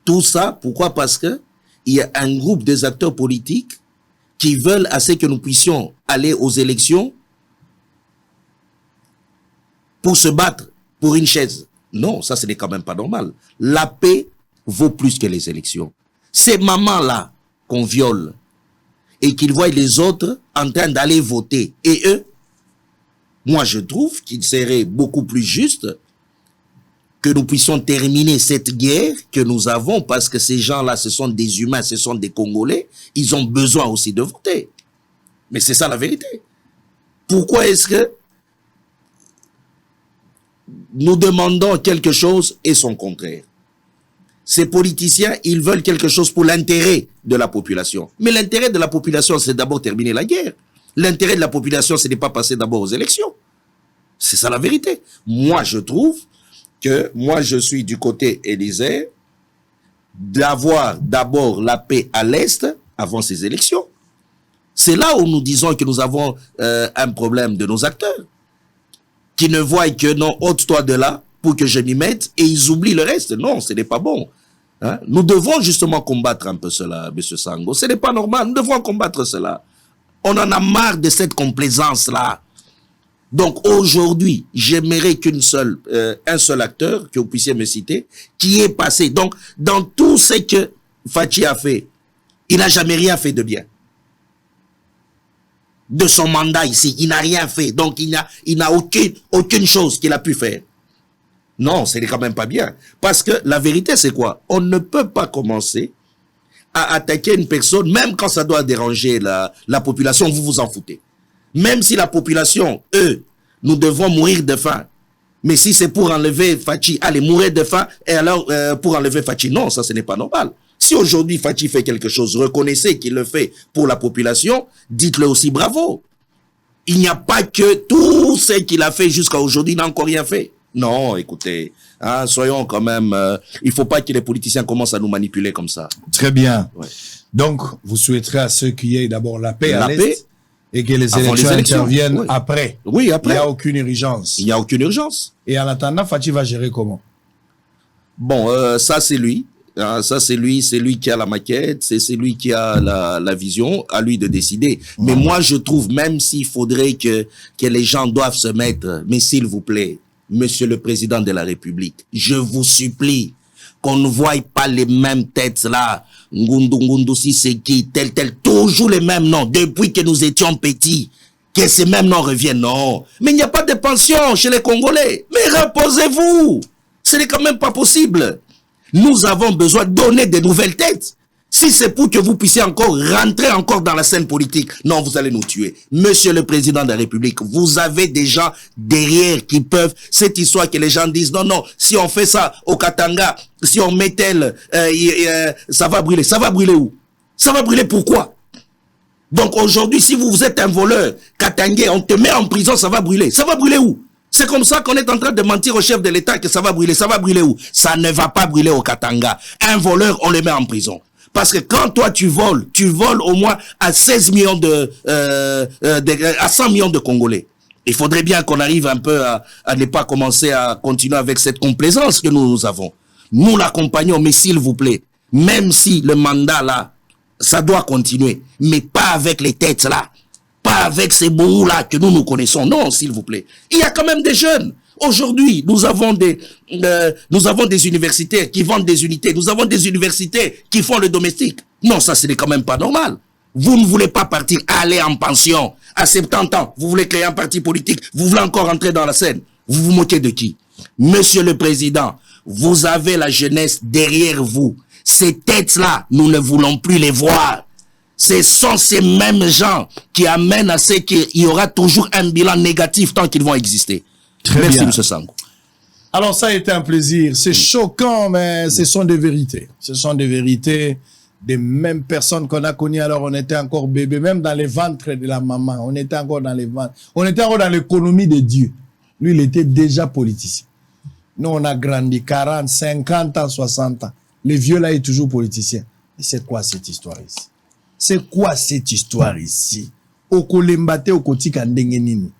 Tout ça, pourquoi? Parce que il y a un groupe des acteurs politiques qui veulent assez que nous puissions aller aux élections pour se battre pour une chaise. Non, ça ce n'est quand même pas normal. La paix vaut plus que les élections. Ces mamans-là qu'on viole et qu'ils voient les autres en train d'aller voter. Et eux, moi je trouve qu'il serait beaucoup plus juste que nous puissions terminer cette guerre que nous avons parce que ces gens-là, ce sont des humains, ce sont des Congolais. Ils ont besoin aussi de voter. Mais c'est ça la vérité. Pourquoi est-ce que nous demandons quelque chose et son contraire? Ces politiciens, ils veulent quelque chose pour l'intérêt de la population. Mais l'intérêt de la population, c'est d'abord terminer la guerre. L'intérêt de la population, c'est de ne pas passer d'abord aux élections. C'est ça la vérité. Moi, je trouve que moi, je suis du côté Élysée d'avoir d'abord la paix à l'Est avant ces élections. C'est là où nous disons que nous avons un problème de nos acteurs qui ne voient que non, ôte-toi de là pour que je m'y mette et ils oublient le reste. Non, ce n'est pas bon. Hein? Nous devons justement combattre un peu cela, M. Sango. Ce n'est pas normal. Nous devons combattre cela. On en a marre de cette complaisance-là. Donc aujourd'hui, j'aimerais un seul acteur, que vous puissiez me citer, qui est passé. Donc, dans tout ce que Fachi a fait, il n'a jamais rien fait de bien. De son mandat ici, il n'a rien fait. Donc, il n'a aucune chose qu'il a pu faire. Non, ce n'est quand même pas bien. Parce que la vérité, c'est quoi? On ne peut pas commencer à attaquer une personne, même quand ça doit déranger la population, vous vous en foutez. Même si la population, eux, nous devons mourir de faim. Mais si c'est pour enlever Fachi, allez, mourir de faim, et alors pour enlever Fachi, non, ça ce n'est pas normal. Si aujourd'hui Fachi fait quelque chose, reconnaissez qu'il le fait pour la population, dites-le aussi bravo. Il n'y a pas que tout ce qu'il a fait jusqu'à aujourd'hui, il n'a encore rien fait. Non, écoutez, hein, soyons quand même... il faut pas que les politiciens commencent à nous manipuler comme ça. Très bien. Ouais. Donc, vous souhaiterez à ceux qu'il y ait d'abord la paix à La l'Est paix, et que les avant élections les élections, interviennent oui. après. Oui, après. Il n'y a aucune urgence. Il n'y a aucune urgence. Et en attendant, Fatih va gérer comment? Bon, ça c'est lui. Hein, ça c'est lui qui a la maquette, c'est lui qui a la vision, à lui de décider. Mais moi je trouve, même s'il faudrait que les gens doivent se mettre, mais s'il vous plaît, Monsieur le Président de la République, je vous supplie qu'on ne voie pas les mêmes têtes là, Ngundu Siseki, tel, toujours les mêmes noms, depuis que nous étions petits, que ces mêmes noms reviennent, non. Mais il n'y a pas de pension chez les Congolais. Mais reposez-vous. Ce n'est quand même pas possible. Nous avons besoin de donner de nouvelles têtes. Si c'est pour que vous puissiez encore rentrer encore dans la scène politique, non, vous allez nous tuer. Monsieur le Président de la République, vous avez des gens derrière qui peuvent, cette histoire que les gens disent, non, si on fait ça au Katanga, si on met tel, ça va brûler. Ça va brûler où? Ça va brûler pourquoi? Donc aujourd'hui, si vous êtes un voleur, Katangais, on te met en prison, ça va brûler. Ça va brûler où? C'est comme ça qu'on est en train de mentir au chef de l'État que ça va brûler. Ça va brûler où? Ça ne va pas brûler au Katanga. Un voleur, on le met en prison. Parce que quand toi tu voles au moins à 16 millions à 100 millions de Congolais. Il faudrait bien qu'on arrive un peu à ne pas commencer à continuer avec cette complaisance que nous avons. Nous l'accompagnons, mais s'il vous plaît, même si le mandat là, ça doit continuer, mais pas avec les têtes là. Pas avec ces bons-là que nous connaissons. Non, s'il vous plaît. Il y a quand même des jeunes. Aujourd'hui, nous avons des universitaires qui vendent des unités. Nous avons des universités qui font le domestique. Non, ça, ce n'est quand même pas normal. Vous ne voulez pas partir, aller en pension. À 70 ans, vous voulez créer un parti politique. Vous voulez encore entrer dans la scène. Vous vous moquez de qui? Monsieur le Président, vous avez la jeunesse derrière vous. Ces têtes-là, nous ne voulons plus les voir. Ce sont ces mêmes gens qui amènent à ce qu'il y aura toujours un bilan négatif tant qu'ils vont exister. Merci, M. Sango. Alors, ça a été un plaisir. C'est choquant, mais ce sont des vérités. Ce sont des vérités des mêmes personnes qu'on a connues alors on était encore bébé, même dans les ventres de la maman. On était encore dans les ventres. On était encore dans l'économie de Dieu. Lui, il était déjà politicien. Nous, on a grandi 40, 50 ans, 60 ans. Les vieux, là, il est toujours politicien. Et c'est quoi cette histoire ici? C'est quoi cette histoire ici? Okolembate okotika ndengenini.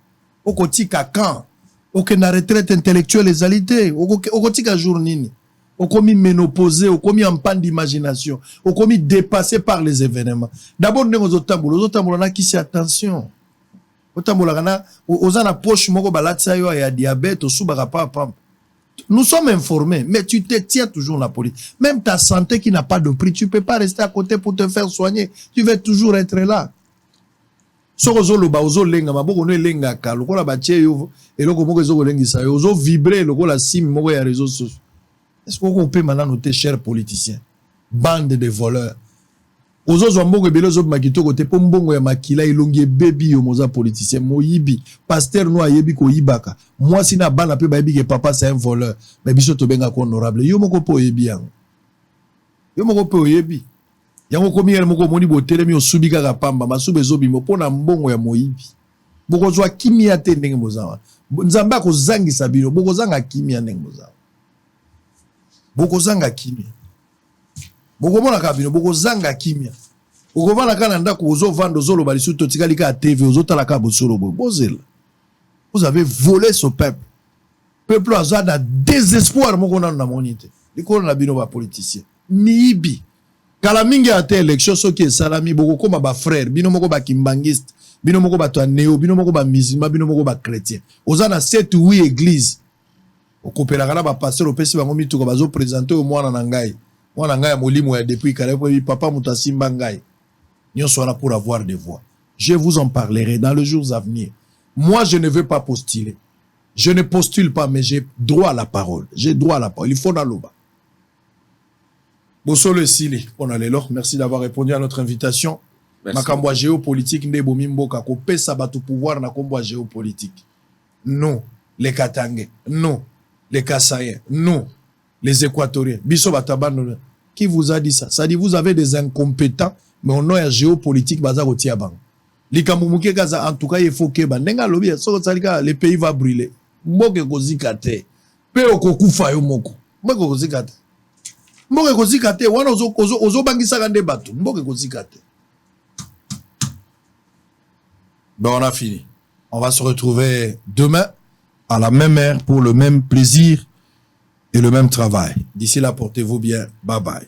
Okotika quand? Okena retraite intellectuelle les alité. Okotika jour nini. Okomi ménopausé, okomi en panne d'imagination. Okomi dépassé par les événements. D'abord, nous avons na kisi attention. Otambola kana ozana poche moko balatsa yo ya diabète osubaka papa. Nous sommes informés, mais tu te tiens toujours la politique. Même ta santé qui n'a pas de prix, tu ne peux pas rester à côté pour te faire soigner. Tu veux toujours être là. Est-ce que vous peut maintenant noter, chers politiciens, bande de voleurs. Ozo zwambongo ebele zo makito kote po mbongo ya makila ilongi baby yo moza politicien moyibi pasteur no ayebi ko yibaka moi sina bana pe bayebi ke papa c'est un voleur mais biso to benga ko honorable yo moko po yebi yango yo moko po yebi yango komi yele moko moni botelemi osubi kaka pamba masube zobi mo pona mbongo ya moyibi boko zwa kimia te ndenge mozawa nzamba ko zangisa bino boko zanga kimia ndenge mozawa boko zanga kimia boko mona kabino boko zanga kimia boko vana kana ndako ozo vando zolo balisu to tikalika TV ozo talaka bosolo bozela. Vous avez volé ce peuple. Peuple a da désespoir moko na monite likolo na bino ba politicien miibi kala mingi ate élection soki salami boko koma ba frère bino moko ba kimbangiste bino moko ba to neo bino moko ba musulman bino moko ba chrétien ozana 7-8 église okopela kana ba pasteur opesi bango mituko bazo présenter au mwana na ngai. Moi, depuis papa Moutasimba Ngai. Nous sommes là pour avoir des voix. Je vous en parlerai dans les jours à venir. Moi, je ne veux pas postuler. Je ne postule pas, mais j'ai droit à la parole. J'ai droit à la parole. Il faut dans l'eau. Bossolo Sili, merci d'avoir répondu à notre invitation. Makambo géopolitique, ndebo mimboka, ko pesa batu pouvoir na kombo géopolitique. Non, les Katangais. Non, les Kassaïens. Non, les Équatoriens. Biso batabano. Qui vous a dit ça? Ça dit vous avez des incompétents, mais on a géopolitique baza kotia bang. Likamumuke kaza en tout cas il faut que bandenga lobby so salika le pays va brûler. Mboke kozika te. pe okokufa yo moko mboka ekozika te mboka ekozika te wana ozobangisaka nde bato mboka ekozika te. Ben on a fini. On va se retrouver demain à la même heure pour le même plaisir et le même travail. D'ici là, portez-vous bien. Bye bye.